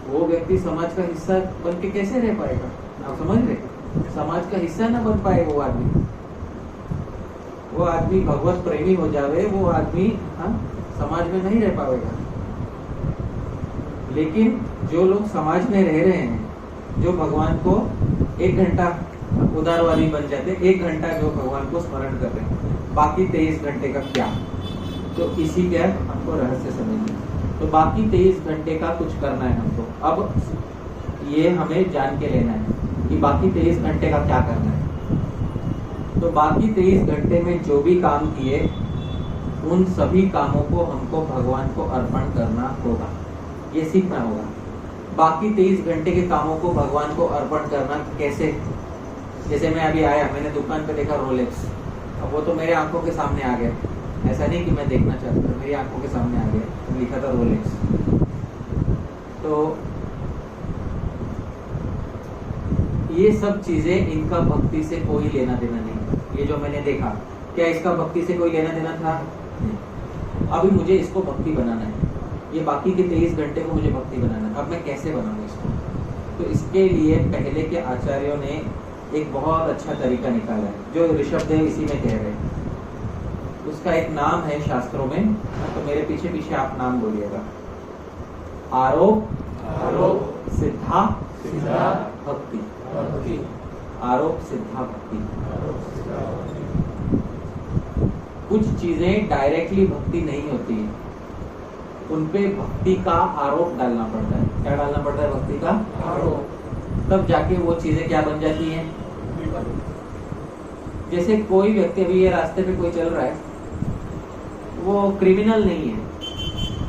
वो व्यक्ति समाज का हिस्सा बन के कैसे रह पाएगा? आप समझ रहे? समाज का हिस्सा ना बन पाए वो आदमी भगवत प्रेमी हो जावे, वो आदमी समाज में नहीं रह पाएगा। लेकिन जो लोग समाज में रह रहे हैं, जो भगवान को 1 घंटा उदारवादी बन जाते, 1 घंटा जो भगवान को स्मरण कर रहे हैं, बाकी 23 घंटे का क्या? तो इसी का हमको रहस्य समझना। तो बाकी 23 घंटे का कुछ करना है हमको। अब ये हमें जान के लेना है कि बाकी 23 घंटे का क्या करना है। तो बाकी 23 घंटे में जो भी काम किए, उन सभी कामों को हमको भगवान को अर्पण करना होगा, ये सीखना होगा। बाकी 23 घंटे के कामों को भगवान को अर्पण करना कैसे? जैसे मैं अभी आया, मैंने दुकान पे देखा रोलेक्स, अब वो तो मेरे आंखों के सामने आ गया। ऐसा नहीं कि मैं देखना चाहता था, मेरी आंखों के सामने आ गया, तो लिखा था रोलेक्स। तो ये सब चीजें, इनका भक्ति से कोई लेना देना नहीं। ये जो मैंने देखा, क्या इसका भक्ति से कोई लेना देना था? नहीं। अभी मुझे इसको भक्ति बनाना है, ये बाकी के 23 घंटे को मुझे भक्ति बनाना है। अब मैं कैसे बनाऊंगा इसको? तो इसके लिए पहले के आचार्यों ने एक बहुत अच्छा तरीका निकाला है, जो ऋषभदेव इसी में कह रहे हैं। उसका एक नाम है शास्त्रों में, तो मेरे पीछे पीछे आप नाम बोलिएगा। आरोप सिद्धा भक्ति। आरोप सिद्धा भक्ति। कुछ चीजें डायरेक्टली भक्ति नहीं होती, उनपे भक्ति का आरोप डालना पड़ता है। क्या डालना पड़ता है? भक्ति का आरोप। तब जाके वो चीजें क्या बन जाती हैं? जैसे कोई व्यक्ति, अभी ये रास्ते पे कोई चल रहा है, वो क्रिमिनल नहीं है,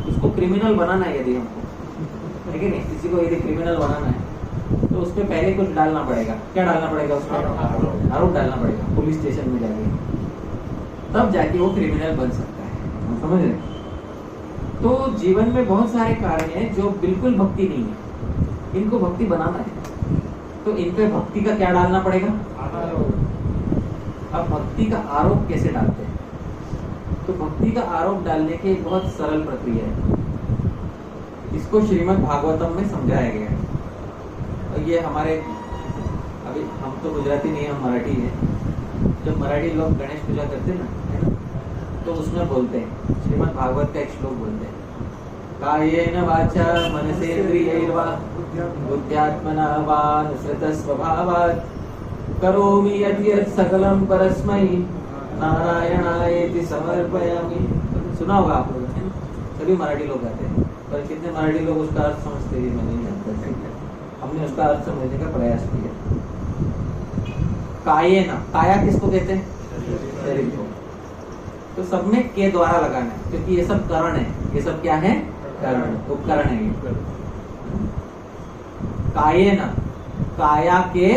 उसको क्रिमिनल बनाना है यदि हमको, ठीक है नहीं? किसी को यदि क्रिमिनल बनाना है तो उस पर पहले कुछ डालना पड़ेगा। क्या डालना पड़ेगा? उसमें आरोप डालना पड़ेगा पुलिस स्टेशन में जाके, तब जाके वो क्रिमिनल बन सकता है। समझ रहे? तो जीवन में बहुत सारे कार्य हैं जो बिल्कुल भक्ति नहीं है, इनको भक्ति बनाना है, तो इन पे भक्ति का क्या डालना पड़ेगा? अब भक्ति का आरोप कैसे डालते हैं? तो भक्ति का आरोप डालने की एक बहुत सरल प्रक्रिया है, इसको श्रीमद् भागवतम में समझाया गया है। और ये हमारे, अभी हम तो गुजराती नहीं, हम मराठी हैं। जब मराठी लोग गणेश पूजा करते हैं ना, तो उसमें बोलते हैं, श्रीमद् भागवत का एक श्लोक बोलते हैं, कायेन वाचा मनसेन्द्रियैर्वा बुद्ध्यात्मना वा अनुसृतस्वभावात् करोमि यद्यत् सकलं परस्मै नारायणायेति समर्पयामि। सुना होगा आप लोगों ने, सभी मराठी लोग आते हैं, पर कितने मराठी लोग उसका अर्थ समझते हैं मैं नहीं जानता। हमने उसका अर्थ समझने का प्रयास किया। कायेन, काया किसको कहते हैं? शरीर को। तो सब में के द्वारा लगाना है, क्योंकि ये सब करण है। ये सब क्या है? करण, उपकरण है ये। कायेन, काया के,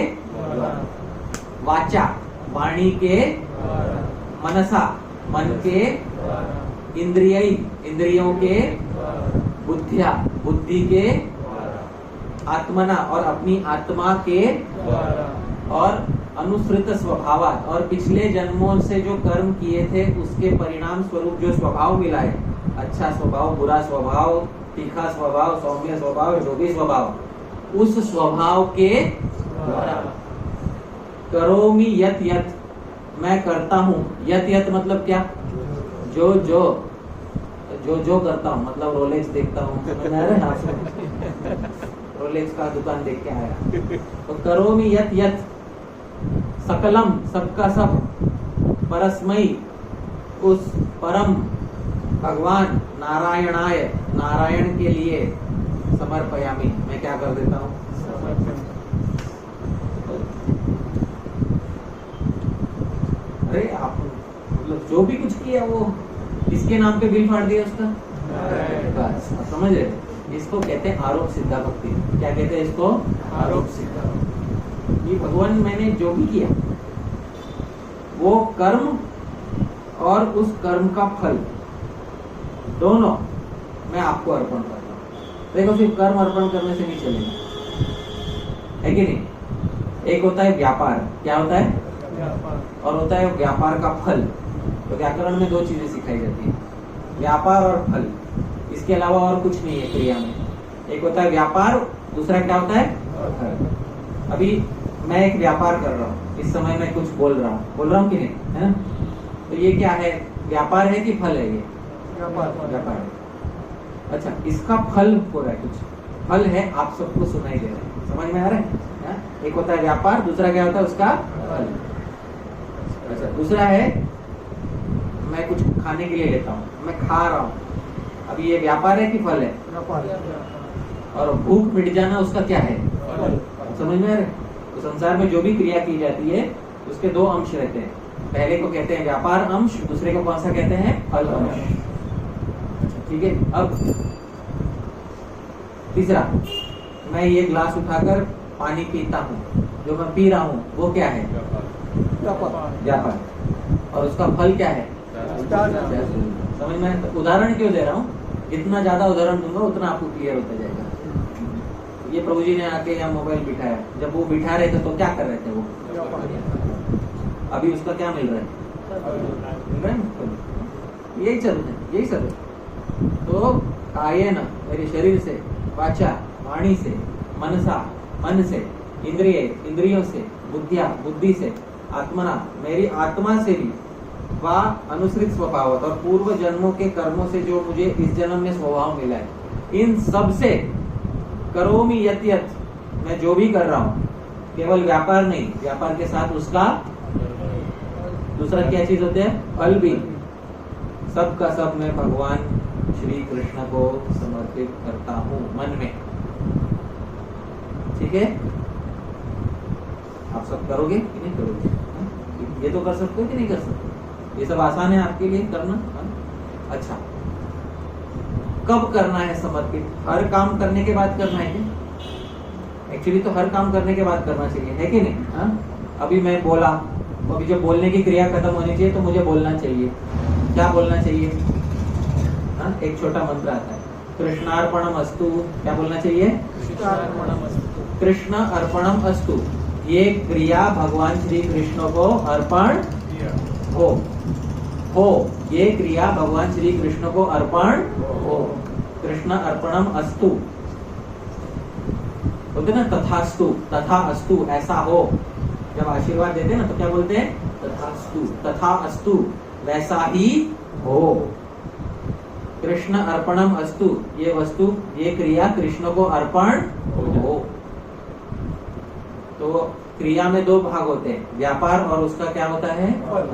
वाचा, वाणी के, मनसा, मन के, इंद्रिय, इंद्रियों के, बुद्धिया, बुद्धि के, आत्मना, और अपनी आत्मा के, और अनुसृत स्वभावात, और पिछले जन्मों से जो कर्म किए थे उसके परिणाम स्वरूप जो स्वभाव मिला है, अच्छा स्वभाव, बुरा स्वभाव, तीखा स्वभाव, सौम्य स्वभाव, योगी स्वभाव, उस स्वभाव के द्वारा करोमि यत यत, मैं करता हूँ। यत यत मतलब क्या? जो जो जो जो करता हूँ, मतलब रोलेक्स देखता हूँ, रोलेक्स का दुकान देख के आया, तो करोमि यत यत सकलम, सबका सब, परस्मै, उस परम भगवान नारायणाय, नारायण के लिए, समर्पयामि, मैं क्या कर देता हूँ? अरे आप मतलब जो भी कुछ किया वो किसके नाम पे बिल फाड़ दिया उसका? बस समझ रहे? इसको कहते हैं आरोप सिद्धा भक्ति। क्या कहते हैं इसको? आरोप सिद्धा भक्ति। ये भगवान मैंने जो भी किया वो कर्म और उस कर्म का फल दोनों मैं आपको अर्पण करता हूँ। देखो सिर्फ कर्म अर्पण करने से नहीं चलेगा, है कि नहीं? एक होता है व्यापार, क्या होता है, और होता है व्यापार का फल। तो व्याकरण में दो चीजें सिखाई जाती है, व्यापार और फल। इसके अलावा और कुछ नहीं है क्रिया में। एक होता है व्यापार, दूसरा क्या होता है फल। अभी मैं एक व्यापार कर रहा हूँ, इस समय मैं कुछ बोल रहा हूँ कि नहीं, है ना? तो ये क्या है, व्यापार है कि फल है? ये व्यापार है। अच्छा, इसका फल हो रहा है, कुछ फल है, आप सबको सुनाई दे रहा है, समझ में आ रहा है? एक होता है व्यापार, दूसरा क्या होता है उसका फल। अच्छा, दूसरा है मैं कुछ खाने के लिए लेता हूँ, मैं खा रहा हूँ, अभी ये व्यापार है कि फल है? और भूख मिट जाना उसका क्या है, समझ में आ रहा है? तो संसार में जो भी क्रिया की जाती है उसके दो अंश रहते हैं, पहले को कहते हैं व्यापार अंश, दूसरे को कौन सा कहते हैं, फल अंश। ठीक है, अब तीसरा, मैं ये ग्लास उठाकर पानी पीता हूँ, जो मैं पी रहा हूँ वो क्या है, व्यापार, और उसका फल क्या है, समझ में? तो उदाहरण क्यों दे रहा हूँ, जितना ज्यादा उदाहरण दूंगा उतना आपको क्लियर होता जाएगा। ये प्रभु जी ने आके यहाँ मोबाइल बिठाया, जब वो बिठा रहे थे तो क्या कर रहे थे वो, अभी उसका क्या मिल रहा है, मिल रहा है ना? यही चल रहा है, यही सब है। तो कायेन, मेरे शरीर से, वाचा, वाणी से, मनसा, मन से, इंद्रियों से, बुद्धि से, आत्मना, मेरी आत्मा से भी, वा अनुसृत स्वभाव, और पूर्व जन्मों के कर्मों से जो मुझे इस जन्म में स्वभाव मिला है, इन सब से करोमि यत यत, मैं जो भी कर रहा हूँ, केवल व्यापार नहीं, व्यापार के साथ उसका दूसरा क्या चीज होते हैं, फल भी, सब का सब मैं भगवान श्री कृष्ण को समर्पित करता हूँ मन में। ठीक है, आप सब करोगे कि नहीं करोगे? ये तो कर सकते हो कि नहीं कर सकते? ये सब आसान है आपके लिए करना। अच्छा, कब करना है समर्पित? हर काम करने के बाद करना है क्या? एक्चुअली तो हर काम करने के बाद करना चाहिए, है कि नहीं? हाँ, अभी मैं बोला, अभी जब बोलने की क्रिया खत्म होनी चाहिए तो मुझे बोलना चाहिए, क्या बोलना चाहिए? हाँ, एक छोटा मंत्र आता है, कृष्णार्पणम अस्तु, क्या बोलना चाहिए? कृष्ण अर्पणम अस्तु, ये क्रिया भगवान श्री कृष्ण को अर्पण हो, ये क्रिया भगवान श्री कृष्ण को अर्पण हो, कृष्ण अर्पणम अस्तु। बोलते ना तथास्तु, तथा अस्तु, ऐसा हो। जब आशीर्वाद देते हैं ना तो क्या बोलते हैं? तथास्तु, तथा अस्तु, वैसा ही हो। कृष्ण अर्पणम अस्तु, ये वस्तु, ये क्रिया कृष्ण को अर्पण हो। तो क्रिया में दो भाग होते हैं, व्यापार और उसका क्या होता है, फल।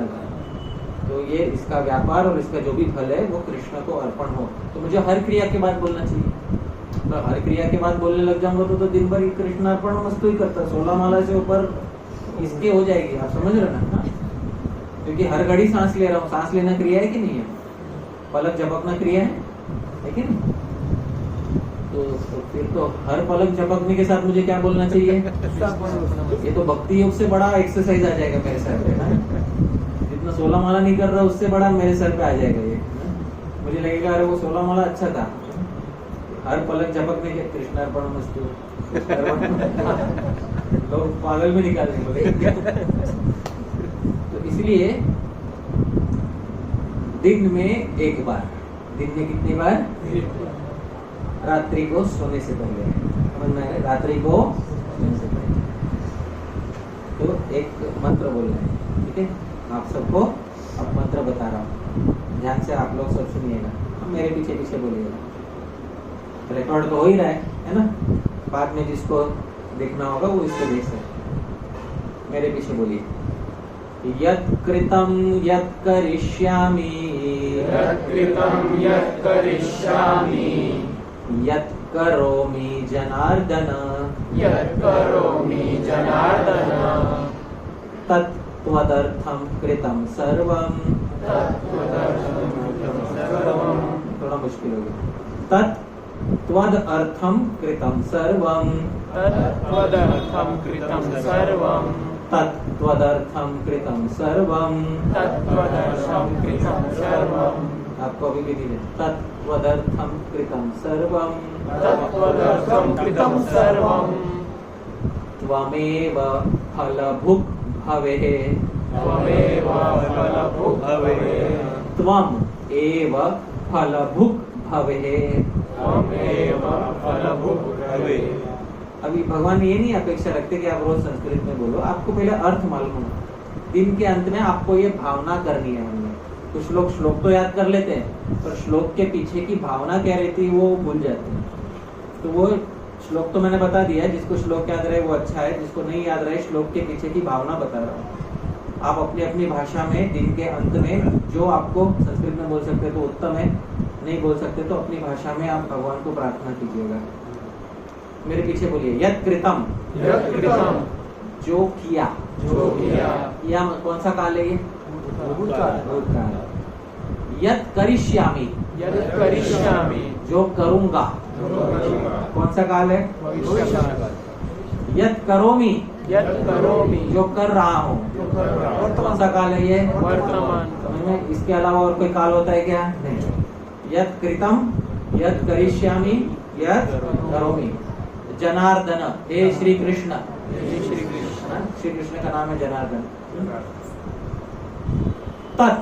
तो ये इसका व्यापार और इसका जो भी फल है वो कृष्ण को अर्पण हो। तो मुझे हर क्रिया के बाद बोलना चाहिए। तो हर क्रिया के बाद बोलने लग जाऊंगा तो दिन भर कृष्ण अर्पण मस्तु ही करता, 16 माला से ऊपर इसके हो जाएगी। आप समझ रहे ना? क्योंकि हर घड़ी सांस ले रहा हूँ, सांस लेना क्रिया है कि नहीं है? पलक झपकना क्रिया है कि नहीं? तो फिर तो हर पलक झपकने के साथ मुझे क्या बोलना चाहिए? ये तो भक्ति योग से बड़ा एक्सरसाइज आ जाएगा मेरे सर पे ना। जितना 16 माला नहीं कर रहा उससे बड़ा मेरे सर पे आ जाएगा ये। मुझे लगेगा अरे वो 16 माला अच्छा था, हर पलक झपकने के कृष्णार्पणमस्तु लोग पागल में निकाल देंगे। तो इसलिए दिन में एक बार, दिन में कितनी बार? रात्रि को सोने से पहले, समझ में आया? रात्रि को सोने से पहले तो एक मंत्र बोलना है, ठीक है? आप सबको अब मंत्र बता रहा हूँ, ध्यान से आप लोग सब सुनिएगा, मेरे पीछे पीछे बोलिएगा। रिकॉर्ड तो हो ही रहा है ना? बाद में जिसको देखना होगा वो इसको देख सकते। मेरे पीछे बोलिए, यत् कृतं यत् करिष्यामि, यत् कृतं यत् करिष्यामि, यत् करोमि जनार्दन, यत् करोमि जनार्दन, तत् त्वदर्थं कृतं सर्वं, तत्त्वदर्थं कृतं सर्वं, थोड़ा मुश्किल हो गया। तत् त्वदर्थं कृतं सर्वं, तत्त्वदर्थं कृतं सर्वं, तत् त्वदर्थं कृतं सर्वं, तत्त्वदर्थं कृतं सर्वं, आपको अभी भी नहीं, तत् त्वदर्थं कृतं सर्वं, तत्त्वदर्थं कृतं सर्वं, त्वमेव फलभुक् भवेः। त्वमेव फलभुक् भवेः। त्वम् एव फलभुक् भवेः। त्वमेव फलभुक् भवेः। अभी भगवान ये नहीं अपेक्षा रखते कि आप रोज संस्कृत में बोलो, आपको पहले अर्थ मालूम होना। दिन के अंत में आपको ये भावना करनी है मन में। कुछ लोग श्लोक तो याद कर लेते हैं, पर श्लोक के पीछे की भावना क्या रहती है वो भूल जाते हैं। तो वो श्लोक तो मैंने बता दिया है, जिसको श्लोक याद रहे वो अच्छा है, जिसको नहीं याद रहे श्लोक के पीछे की भावना बता रहा हूँ। आप अपनी अपनी भाषा में दिन के अंत में जो आपको संस्कृत में बोल सकते तो उत्तम है, नहीं बोल सकते तो अपनी भाषा में आप भगवान को प्रार्थना कीजिएगा। मेरे पीछे बोलिए, यत् कृतम, यत् कृतम, जो किया। जो किया। या कौन सा काल है ये? भूतकाल। भूतकाल। यत् करिष्यामि, यत् करिष्यामि, जो करूंगा। जो करूंगा। कौन सा काल है? भविष्यकाल। यत् करोमि, यत् करोमि, जो कर रहा हूँ। कौन सा काल है ये? वर्तमान समझ में? इसके अलावा और कोई काल होता है क्या? नहीं। यत् कृतम, यत् करिष्यामि, यत् करोमि। जनार्दन, हे श्री कृष्ण। श्री कृष्ण। श्री कृष्ण का नाम है जनार्दन। तत्,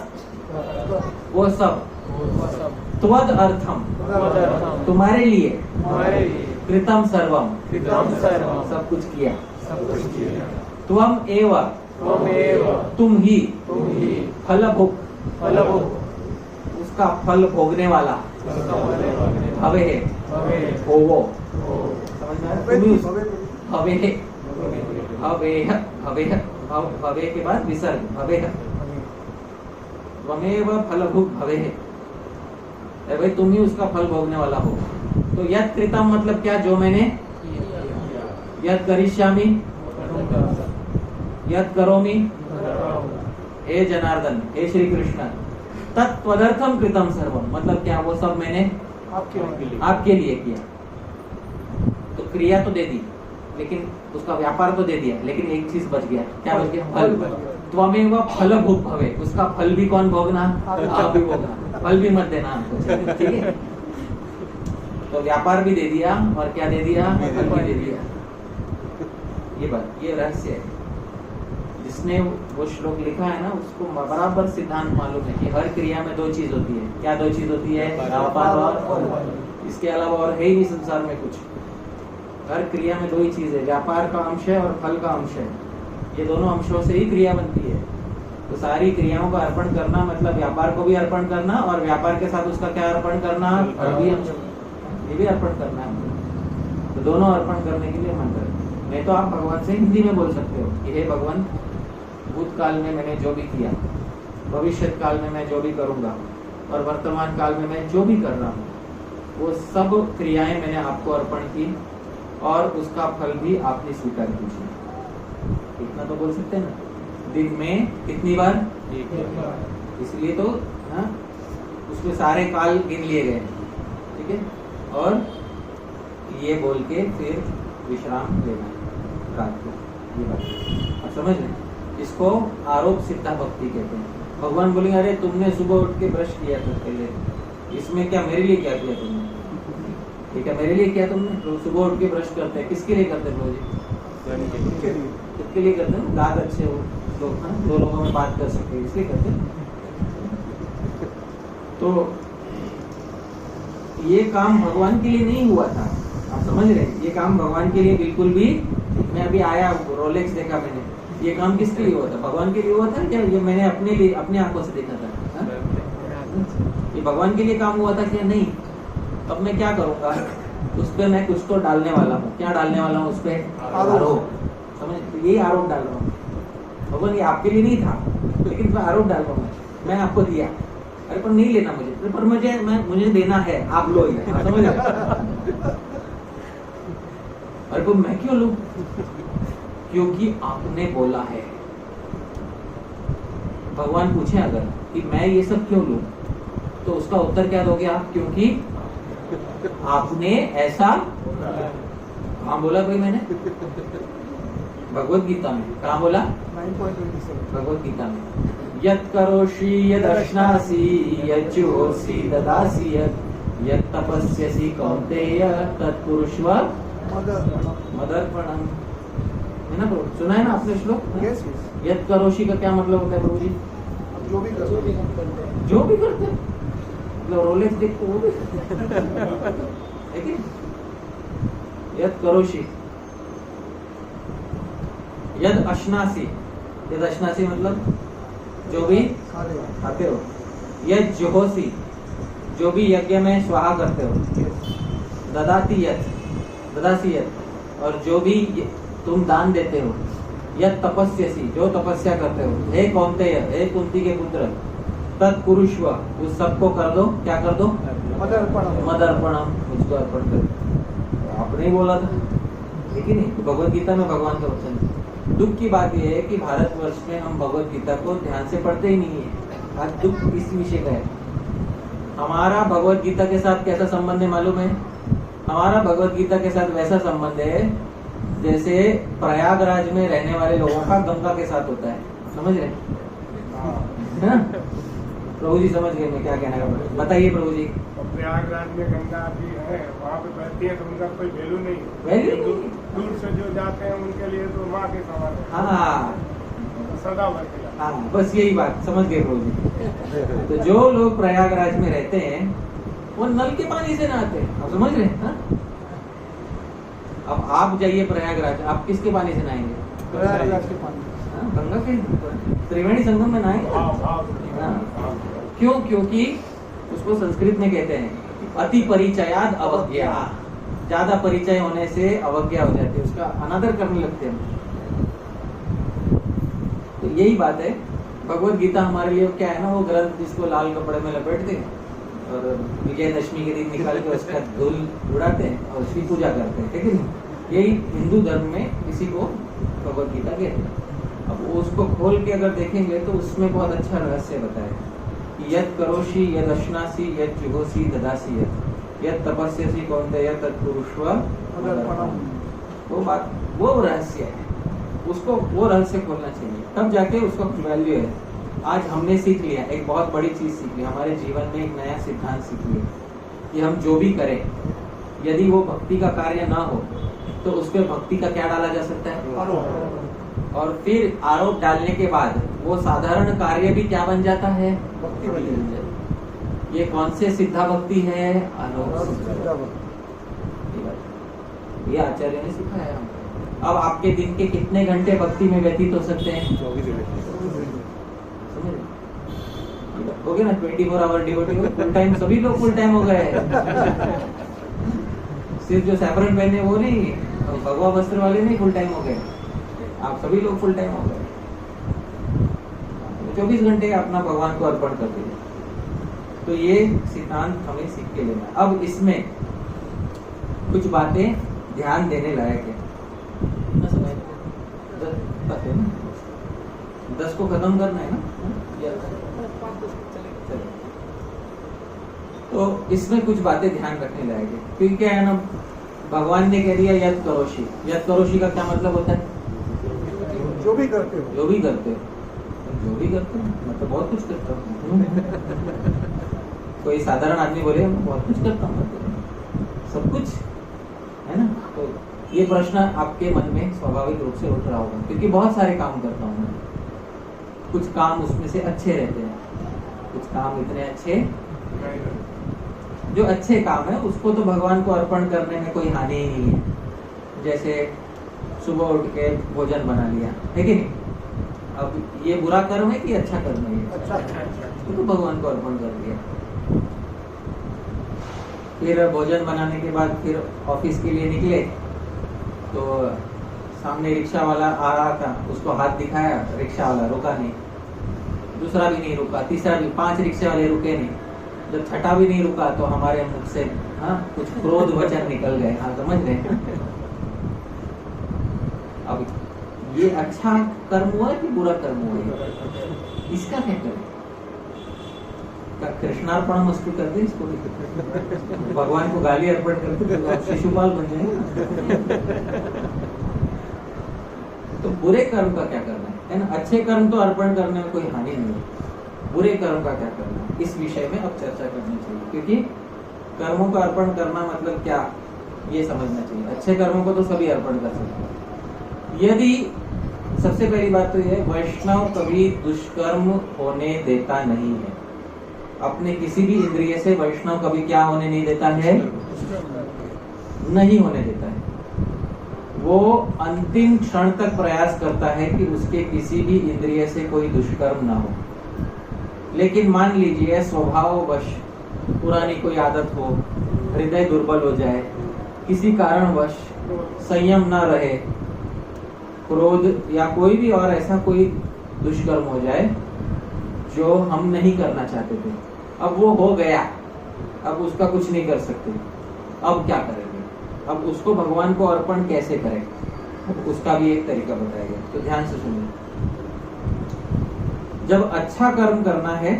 वो सब। त्वद अर्थम, तदर्थम, तुम्हारे लिए। हमारे लिए कृतम सर्वम, कृतं सर्वं, सब कुछ किया। सब कुछ किया। त्वम एव, त्वमेव, तुम ही। तुम ही, फलभुक्, फलभुक्, उसका फल भोगने वाला। भवे है, भवेः। होवो। हो। समझ में आया? तुम ही उस- भवे है, भवेः। भवेह, भवेह, भवे के बाद विसर्ग, भवेह। त्वमेव फलभुक् भवेः। अरे भाई तुम ही उसका फल भोगने वाला हो। तो यत् कृतम मतलब क्या? जो मैंने। यत् करिष्यामि, यत् करोमि, हे जनार्दन, हे श्री कृष्ण। तत्त्वदर्थम कृतम सर्वम मतलब क्या? वो सब मैंने आपके लिए किया। तो क्रिया तो दे दी, लेकिन उसका व्यापार तो दे दिया, लेकिन एक चीज बच गया। क्या बच गया? फल। त्वमेव फलभुक् भवे, उसका फल भी कौन भोगना? आप भी भोगना। फल भी मत देना हमको, ठीक है? तो व्यापार भी दे दिया और क्या दे दिया? फल भी दे दिया। ये बात, ये रहस्य है। जिसने वो श्लोक लिखा है ना, उसको बराबर सिद्धांत मालूम है कि हर क्रिया में दो चीज होती है। क्या दो चीज होती है? व्यापार और फल। इसके अलावा और है ही नहीं संसार में कुछ। हर क्रिया में दो ही चीज है, व्यापार का अंश है और फल का अंश है। ये दोनों अंशों से ही क्रिया बनती है। तो सारी क्रियाओं का अर्पण करना मतलब व्यापार को भी अर्पण करना, और व्यापार के साथ उसका क्या अर्पण करना? फल भी, ये भी अर्पण करना है। तो दोनों अर्पण करने के लिए मंत्र। नहीं तो आप भगवान से हिंदी में बोल सकते हो कि हे भगवान, भूतकाल में मैंने जो भी किया, भविष्य काल में मैं जो भी करूंगा, और वर्तमान काल में मैं जो भी कर रहा हूँ, वो सब क्रियाएं मैंने आपको अर्पण की, और उसका फल भी आपने स्वीकार कीजिए। इतना तो बोल सकते हैं ना। दिन में कितनी बार? एक इसलिए तो हाँ, उसमें सारे काल गिन लिए गए, ठीक है? और ये बोल के फिर विश्राम लेना रात को। ये बात आप समझ लें। इसको आरोप सिद्धा भक्ति कहते हैं। भगवान बोलेंगे, अरे तुमने सुबह उठ के ब्रश किया था पहले, इसमें क्या मेरे लिए क्या किया तुमने? ठीक है, मेरे लिए किया तुमने? तो सुबह उठ के ब्रश करते हैं, किसके लिए करते हैं प्रभु जी? खुद के लिए करते हैं। दांत अच्छे हो लोग, हाँ, दो लोगों में बात कर सकते हैं, इसलिए करते हैं। तो ये काम भगवान के लिए नहीं हुआ था, आप समझ रहे हैं? ये काम भगवान के लिए बिल्कुल भी। मैं अभी आया, रोलेक्स देखा मैंने, ये काम किसके लिए हुआ था? भगवान के लिए हुआ था क्या? ये मैंने अपने लिए, अपने आंखों से देखा था। हाँ? ये भगवान के लिए काम हुआ था क्या? नहीं। अब मैं क्या करूंगा? उस पर मैं कुछ तो डालने वाला हूँ। क्या डालने वाला हूँ उस पर? आरोप। समझ, यही आरोप डाल रहा हूँ। भगवान ये आपके लिए नहीं था, लेकिन मैं आरोप डाल रहा हूँ। मैं आपको दिया, अरे पर नहीं लेना मुझे, पर मुझे देना है, आप लो ही। समझ रहे? अरे पर मैं क्यों लूं? क्योंकि आपने बोला है। भगवान पूछे अगर कि मैं ये सब क्यों लूं, तो उसका उत्तर क्या दोगे आप? क्योंकि आपने ऐसा कहाँ बोला भाई मैंने? भगवत गीता में कहाँ बोला? 9.27 भगवत गीता में, यत् करोषि यदश्नासि यज्जोषि ददासि यत् तपस्यसि कौन्तेय तत्कुरुष्व मदर्पणम्। है ना प्रभु? सुना है ना आपने श्लोक? यस यस यत करोषि का क्या मतलब होता है प्रभु जी? अब जो भी करते हैं जो भी करते हैं, मतलब रोलेक्स देखते वो भी है कि नहीं? यत करोषि, यद अश्नासी, यद अश्नासी मतलब जो भी खा ले खाते हो, यद जुहोसी जो भी यज्ञ में स्वाहा करते हो, ददाती यत, ददासी यत, और जो भी तुम दान देते हो, यद तपस्यसी जो तपस्या करते हो, हे कौन्तेय हे कुंती के पुत्र, तत्कुरुष्व उस सबको कर दो, क्या कर दो? मदर्पणम मदर्पणम, मुझको अर्पण कर दो। आपने ही बोला था, ठीक है नहीं? तो भगवत गीता में भगवान का वचन है। दुख की बात यह है कि भारतवर्ष में हम भगवत गीता को ध्यान से पढ़ते ही नहीं है। आज दुख इस विषय का है। हमारा भगवत गीता के साथ कैसा संबंध है मालूम है? हमारा भगवत गीता के साथ वैसा संबंध है जैसे प्रयागराज में रहने वाले लोगों का गंगा के साथ होता है। समझ रहे हैं ना? प्रभु जी समझ गए मैं क्या कहना का? बताइए प्रभु जी। प्रयागराज में गंगा भी है, वहाँ पे बहती है तो उनका कोई वैल्यू नहीं है। वैल्यू नहीं। दूर से जो जाते हैं उनके लिए तो माँ के समान है, हाँ सदा भर के लिए। हाँ, बस यही बात समझ गए प्रभु जी। तो जो लोग प्रयागराज में रहते हैं वो नल के पानी से नहाते हैं। आप समझ रहे हैं? हाँ? अब आप जाइए प्रयागराज, आप किसके पानी से नहाएंगे? प्रयागराज के पानी हाँ, गंगा के त्रिवेणी संगम में नहाएंगे। हाँ। क्यों? क्योंकि उसको संस्कृत में कहते हैं अति परिचयाद अवज्ञा। ज्यादा परिचय होने से अवज्ञा हो जाती है, उसका अनादर करने लगते हैं। तो यही बात है, भगवत गीता हमारे लिए क्या है ना, वो ग्रंथ जिसको लाल कपड़े में लपेट दे और विजयदशमी के दिन निकाल के उसका धूल उड़ाते हैं और उसकी पूजा करते हैं, ठीक है नहीं? यही हिंदू धर्म में इसी को भगवत गीता कहते हैं। अब उसको खोल के अगर देखेंगे तो उसमें बहुत अच्छा रहस्य बताया कि यद करोषि यद अश्नासी यद जुहोसी ददासी यद तपस्यसी कौन्तेय तत्पुरुष्व मदर्पणम वो बात, वो रहस्य है, उसको वो रहस्य खोलना चाहिए, तब जाके उसका वैल्यू है। आज हमने सीख लिया, एक बहुत बड़ी चीज सीख ली, हमारे जीवन में एक नया सिद्धांत सीख लिया कि हम जो भी करें यदि वो भक्ति का कार्य ना हो तो उस पर भक्ति का क्या डाला जा सकता है? और फिर आरोप डालने के बाद वो साधारण कार्य भी क्या बन जाता है? भक्ति बन जाती है। ये कौन से सिद्धा भक्ति है? अनोख सिद्धा ये आचार्य ने सिखाया हमको। अब आपके दिन के कितने घंटे भक्ति में व्यतीत हो सकते हैं? 24 घंटे। समझ हो गया ना? 24 आवर डिवोटी फुल टाइम, सभी लोग फुल टाइम हो गए हैं। सिर्फ जो सैफरन पहने वो नहीं, भगवा वस्त्र वाले नहीं फुल टाइम हो गए, आप सभी लोग फुल टाइम हो गए। 24 घंटे अपना भगवान को अर्पण कर दिए। तो ये सिद्धांत हमें सीख के लेना। अब इसमें कुछ बातें ध्यान देने लायक है। 10 को खत्म करना है ना? तो इसमें कुछ बातें ध्यान रखने लायक है, क्योंकि क्या है ना, भगवान ने कह दिया यद करोषि। यद करोषि का क्या मतलब होता है? जो भी करते हो, जो भी करते हो, जो भी करते हो मतलब बहुत कुछ करता हूँ। कोई साधारण आदमी बोले मैं बहुत कुछ करता हूँ, सब कुछ है ना? तो ये प्रश्न आपके मन में स्वाभाविक रूप से उठ रहा होगा, क्योंकि बहुत सारे काम करता हूँ मैं। कुछ काम उसमें से अच्छे रहते हैं, कुछ काम इतने अच्छे, जो अच्छे काम है उसको तो भगवान को अर्पण करने में कोई हानि ही नहीं है। जैसे सुबह उठ के भोजन बना लिया, है कि नहीं? अब ये बुरा कर्म है कि अच्छा कर्म है? अच्छा तो भगवान को अर्पण कर दिया। फिर भोजन बनाने के बाद फिर ऑफिस के लिए निकले तो सामने रिक्शा वाला आ रहा था, उसको हाथ दिखाया, रिक्शा वाला रुका नहीं, दूसरा भी नहीं रुका, तीसरा भी, 5 रिक्शे वाले रुके नहीं, जब छठा भी नहीं रुका तो हमारे मुख से कुछ क्रोध वचन निकल गए। हाँ, समझ रहे? अब ये अच्छा कर्म हुआ कि बुरा कर्म हुआ, इसका क्या करें? कृष्णार्पण मस्तु कर दे इसको, भगवान को गाली अर्पण करते तो आप शिशुपाल बन जाएंगे। तो बुरे कर्म का क्या करना है ना? अच्छे कर्म तो अर्पण करने में कोई हानि नहीं है, बुरे कर्म का क्या करना है, इस विषय में अब चर्चा करनी चाहिए। क्योंकि कर्मों का अर्पण करना मतलब क्या, ये समझना चाहिए। अच्छे कर्मों को तो सभी अर्पण कर सकते हैं, यदि सबसे पहली बात तो यह है, वैष्णव कभी दुष्कर्म होने देता नहीं है। अपने किसी भी इंद्रिय से वैष्णव कभी क्या होने नहीं देता है, नहीं होने देता है। वो अंतिम क्षण तक प्रयास करता है कि उसके किसी भी इंद्रिय से कोई दुष्कर्म ना हो। लेकिन मान लीजिए स्वभाववश पुरानी कोई आदत हो, हृदय दुर्बल हो जाए, किसी कारणवश संयम ना रहे, क्रोध या कोई भी और ऐसा कोई दुष्कर्म हो जाए जो हम नहीं करना चाहते थे, अब वो हो गया, अब उसका कुछ नहीं कर सकते, अब क्या करेंगे? अब उसको भगवान को अर्पण कैसे करें, उसका भी एक तरीका बताया गया। तो ध्यान से सुनिए। जब अच्छा कर्म करना है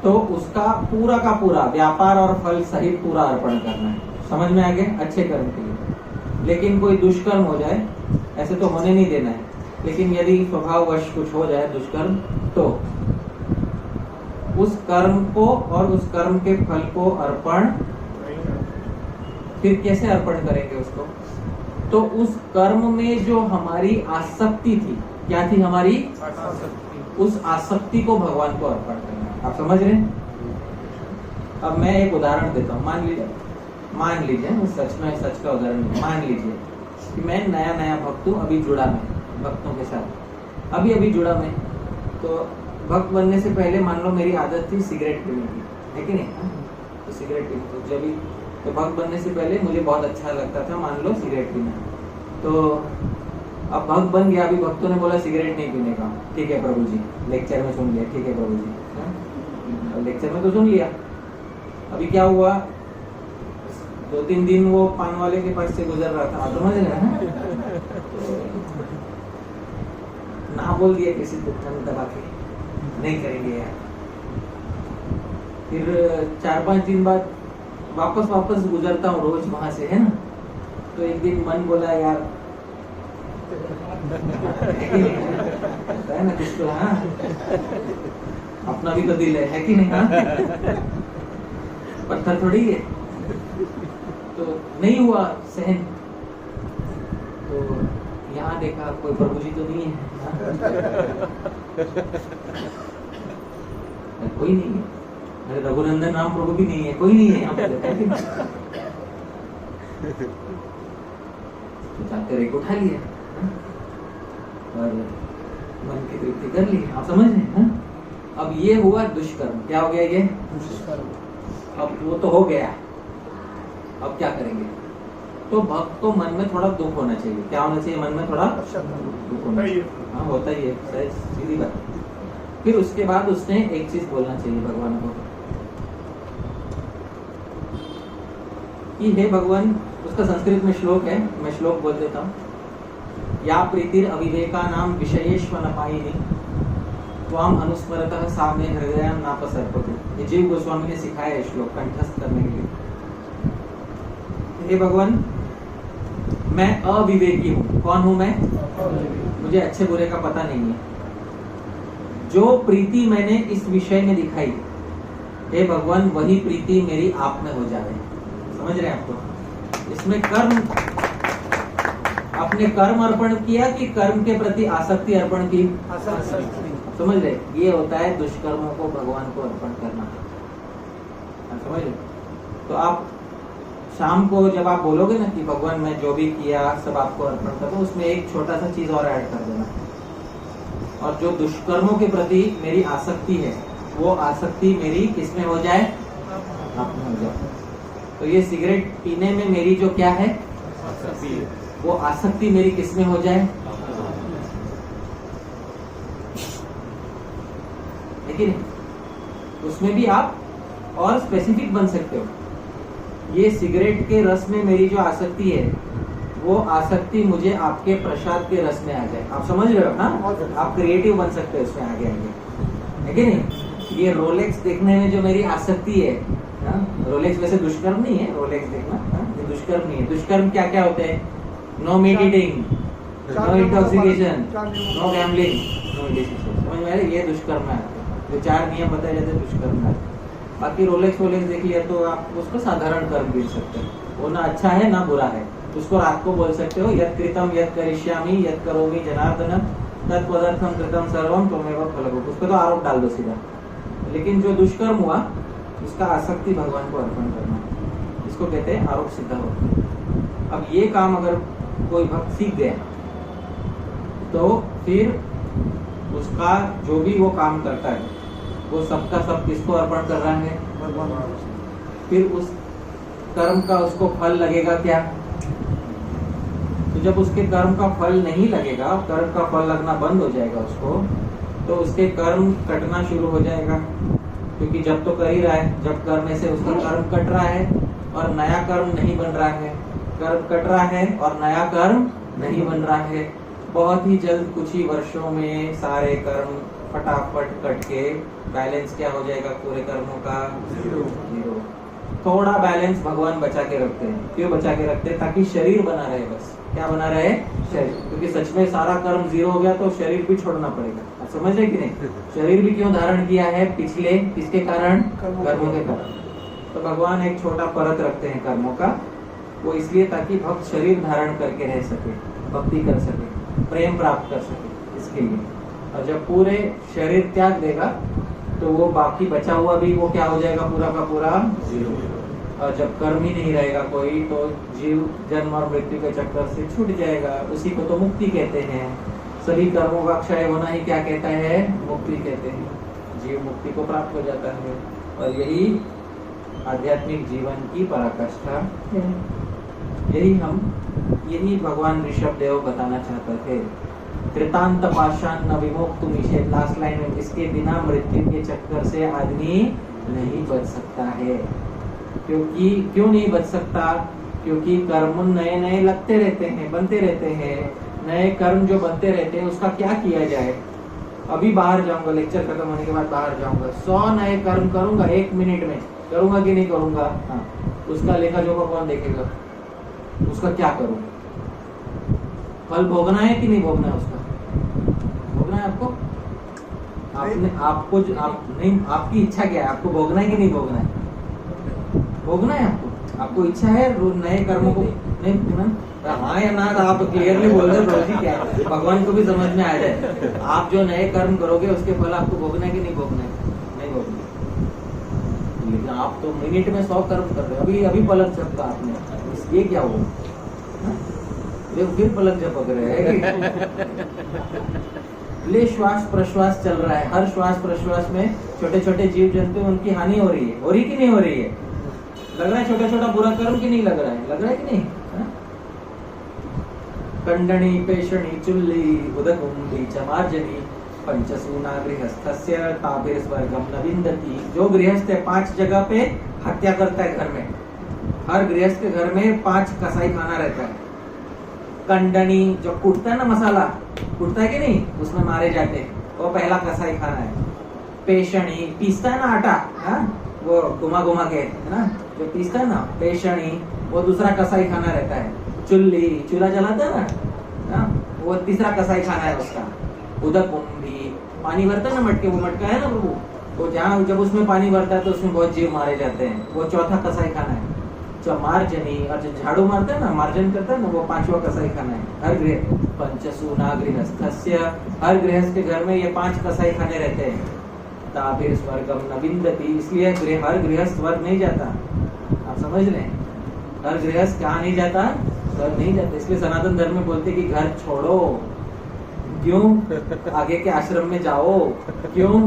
तो उसका पूरा का पूरा व्यापार और फल सहित पूरा अर्पण करना है। समझ में आ गया? अच्छे कर्म के लिए। लेकिन कोई दुष्कर्म हो जाए, ऐसे तो होने नहीं देना है, लेकिन यदि स्वभाववश कुछ हो जाए दुष्कर्म, तो उस कर्म को और उस कर्म के फल को अर्पण, फिर कैसे अर्पण करेंगे उसको? तो उस कर्म में जो हमारी आसक्ति थी, क्या थी हमारी? उस आसक्ति को भगवान को अर्पण करना है। आप समझ रहे हैं? अब मैं एक उदाहरण देता हूँ। मान लीजिए मैं सच का उदाहरण नहीं, मान लीजिए कि मैं नया भक्त हूँ, अभी जुड़ा मैं भक्तों के साथ, अभी जुड़ा मैं। तो भक्त बनने से पहले मान लो मेरी आदत थी सिगरेट पीने की, है कि नहीं? तो सिगरेट पीने तो भक्त बनने से पहले मुझे बहुत अच्छा लगता था, मान लो सिगरेट पीना। तो अब भक्त बन गया, अभी भक्तों ने बोला सिगरेट नहीं पीने का, ठीक है प्रभु जी, लेक्चर में सुन लिया, ठीक है प्रभु जी, लेक्चर में तो सुन लिया। अभी क्या हुआ, 2-3 दिन वो पान वाले के पास से गुजर रहा था, समझ रहे हैं? ना बोल दिया किसी को दबा के, नहीं करेंगे यार। फिर 4-5 दिन बाद वापस गुजरता हूँ रोज वहां से, है ना? तो एक दिन मन बोला यार, है ना कुछ तो, हाँ अपना भी तो दिल है कि नहीं? हाँ पत्थर थोड़ी है। तो नहीं हुआ सहन। तो यहाँ देखा कोई प्रभु जी तो नहीं है, कोई नहीं है, अरे रघुनंदन राम प्रभु भी नहीं है, कोई नहीं है यहाँ पे। तो जाते रहे उठा लिया और मन की तृप्ति कर ली। आप समझ रहे हैं? अब ये हुआ दुष्कर्म। क्या हो गया ये? दुष्कर्म। अब वो तो हो गया, अब क्या करेंगे? तो भक्त को मन में थोड़ा दुख होना चाहिए। क्या होना चाहिए? मन में थोड़ा दुख होना चाहिए। हाँ होता ही है, सीधी बात। फिर उसके बाद उसने एक चीज बोलना चाहिए भगवान को कि हे भगवान, उसका संस्कृत में श्लोक है, मैं श्लोक बोल देता हूँ। या प्रीतिर अविवेका नाम विषयेष्वनपायिनी त्वाम अनुस्मरतः साम्य हृदयं नापसर्पते। ये जीव गोस्वामी ने सिखाया है श्लोक कंठस्थ करने के लिए। हे भगवान, मैं अविवेकी हूँ। कौन हूँ मैं? मुझे अच्छे बुरे का पता नहीं है। जो प्रीति मैंने इस विषय में दिखाई, हे भगवान, वही प्रीति मेरी आप में हो जाए। समझ रहे हैं आपको? इसमें कर्म, आपने कर्म अर्पण किया कि कर्म के प्रति आसक्ति अर्पण की? समझ रहे? ये होता है दुष्कर्मों को भगवान को अर्पण करना। समझ रहे? तो आप शाम को जब आप बोलोगे ना कि भगवान मैं जो भी किया सब आपको अर्पण कर दूं, उसमें एक छोटा सा चीज और ऐड कर देना। और जो दुष्कर्मों के प्रति मेरी आसक्ति है, वो आसक्ति मेरी किसमें हो जाए? आप में हो जाए। तो ये सिगरेट पीने में मेरी जो क्या है, वो आसक्ति मेरी किसमें हो जाए? लेकिन उसमें भी आप और स्पेसिफिक बन सकते हो। ये सिगरेट के रस में मेरी जो आसक्ति है, वो आसक्ति मुझे आपके प्रसाद के रस में आ जाए। आप समझ रहे हो ना? आप क्रिएटिव बन सकते हो इसमें आगे है कि नहीं? ये रोलेक्स देखने में जो मेरी आसक्ति है, रोलेक्स वैसे दुष्कर्म नहीं है, रोलेक्स देखना ये दुष्कर्म नहीं है। दुष्कर्म क्या क्या होते हैं? No meeting, no intoxication, no gambling, no indecision. समझ में आ रहा है? ये दुष्कर्म में आते हैं। जो 4 नियम बताए जाते हैं दुष्कर्म में। बाकी रोलेक्स देख लिया तो आप उसको साधारण कर्म गिन सकते हैं। वो ना अच्छा है ना बुरा है, उसको रात को बोल सकते हो, यत् कृतम यत् करिष्यामि यत् करोमि जनार्दन तत्पदार्थम कृतम सर्वम त्वमेव फलभुक्। उस पर तो आरोप डाल दो सीधा। लेकिन जो दुष्कर्म हुआ उसका आसक्ति भगवान को अर्पण करना, इसको कहते हैं आरोप सिद्धा होता। अब ये काम अगर कोई भक्त सीख गया तो फिर उसका जो भी वो काम करता है वो सबका सब किसको अर्पण कर रहा है? भगवान। फिर उस कर्म का उसको फल लगेगा क्या? तो जब उसके कर्म का फल नहीं लगेगा, कर्म का फल लगना बंद हो जाएगा उसको, तो उसके कर्म कटना शुरू हो जाएगा। क्योंकि जब तो कर ही रहा है, जब करने से उसका कर्म कट रहा है और नया कर्म नहीं बन रहा है, कर्म कट रहा है और नया कर्म नहीं बन रहा है। बहुत ही जल्द कुछ ही वर्षों में सारे कर्म फटाफट कट के बैलेंस क्या हो जाएगा पूरे कर्मों का? जीरो। थोड़ा बैलेंस भगवान बचा के रखते हैं। क्यों बचा के रखते हैं? ताकि शरीर बना रहे। बस क्या बना रहे? शरीर। क्योंकि सच में सारा कर्म जीरो हो गया तो शरीर भी छोड़ना पड़ेगा। आप समझ रहे कि नहीं? शरीर भी क्यों धारण किया है? पिछले किसके कारण? कर्मों के कारण। तो भगवान एक छोटा परत रखते हैं कर्मों का, वो इसलिए ताकि भक्त शरीर धारण करके रह सके, भक्ति कर सके, प्रेम प्राप्त कर सके, इसके लिए। और जब पूरे शरीर त्याग देगा तो वो बाकी बचा हुआ भी वो क्या हो जाएगा? पूरा का पूरा जीरो। और जब कर्म ही नहीं रहेगा कोई तो जीव जन्म और मृत्यु के चक्कर से छूट जाएगा। उसी को तो मुक्ति कहते हैं। सभी कर्मों का क्षय होना ही क्या कहता है? मुक्ति कहते हैं। जीव मुक्ति को प्राप्त हो जाता है और यही आध्यात्मिक जीवन की पराकाष्ठा है। यही भगवान ऋषभ देव बताना चाहते थे। कृतांत पाषाण न विमोक्तुमिषे, लास्ट लाइन में, इसके बिना मृत्यु के चक्कर से आदमी नहीं बच सकता है। क्योंकि क्यों नहीं बच सकता? क्योंकि कर्म नए नए लगते रहते हैं, बनते रहते हैं। नए कर्म जो बनते रहते हैं उसका क्या किया जाए? अभी बाहर जाऊंगा, लेक्चर खत्म होने के बाद बाहर जाऊंगा, 100 नए कर्म करूंगा 1 मिनट में, करूंगा कि नहीं करूंगा? हाँ। उसका लेखा जोखा कौन देखेगा? उसका क्या करूं? फल भोगना है कि नहीं भोगना है? उसका भोगना है आपको? आपकी इच्छा क्या है? आपको भोगना है कि नहीं भोगना है? भोगना है आपको। आपको इच्छा है नए कर्मों को नहीं? हाँ या ना आप क्लियरली बोल रहे हो जी, क्या है भगवान को भी समझ में आ जाए। आप जो नए कर्म करोगे उसके फल आपको भोगना है कि नहीं भोगना है? नहीं भोगना। लेकिन आप तो मिनट में 100 कर्म कर रहे हो। अभी पलक झपका आपने, ये क्या हुआ? फिर पलक झपक रहे हैं। ले श्वास प्रश्वास चल रहा है, हर श्वास प्रश्वास में छोटे छोटे जीव जंतु उनकी हानि हो रही है। हो रही कि नहीं हो रही है? लग रहा है छोटा छोटा बुरा कर्म कि नहीं लग रहा है? लग रहा है कि नहीं? कंडणी पेषणी चुल्ली उदकुंडी चमार्जनी पंचसूना गृहस्थस्य ताभिर स्वर्गम न विंदति। जो गृहस्थ है 5 जगह पे हत्या करता है घर में। हर गृहस्थ के घर में 5 कसाई खाना रहता है। कंडनी जो कूटता है ना, मसाला कूटता है कि नहीं, उसमें मारे जाते हैं, वो पहला कसाई खाना है। पेषणी पीसता है ना आटा, हाँ वो घुमा घुमा के, है ना, जो पीसता है ना, पेषणी वो दूसरा कसाई खाना रहता है। चुल्ली चूल्हा जलाता है ना, वो तीसरा कसाई खाना है उसका। उदकुंभी पानी भरता है ना, मटके, वो मटका है ना प्रभु, वो जहाँ जब उसमें पानी भरता है तो उसमें बहुत जीव मारे जाते हैं, वो चौथा कसाई खाना है। मार्जनी और जो झाड़ू मारता है ना, मार्जन करता है ना, वो 5वां कसाई खाना है। हर गृह पंचसूना गृहस्थस्य, हर गृहस्थ के घर में ये 5 कसाई खाने रहते हैं। ताभिर स्वर्गम न विंदति, इसलिए हर गृहस्थ स्वर्ग नहीं जाता। आप समझ रहे हैं? हर गृहस्थ कहाँ नहीं जाता? स्वर्ग नहीं जाता। इसलिए सनातन धर्म में बोलते कि घर छोड़ो। क्यों? आगे के आश्रम में जाओ। क्यों?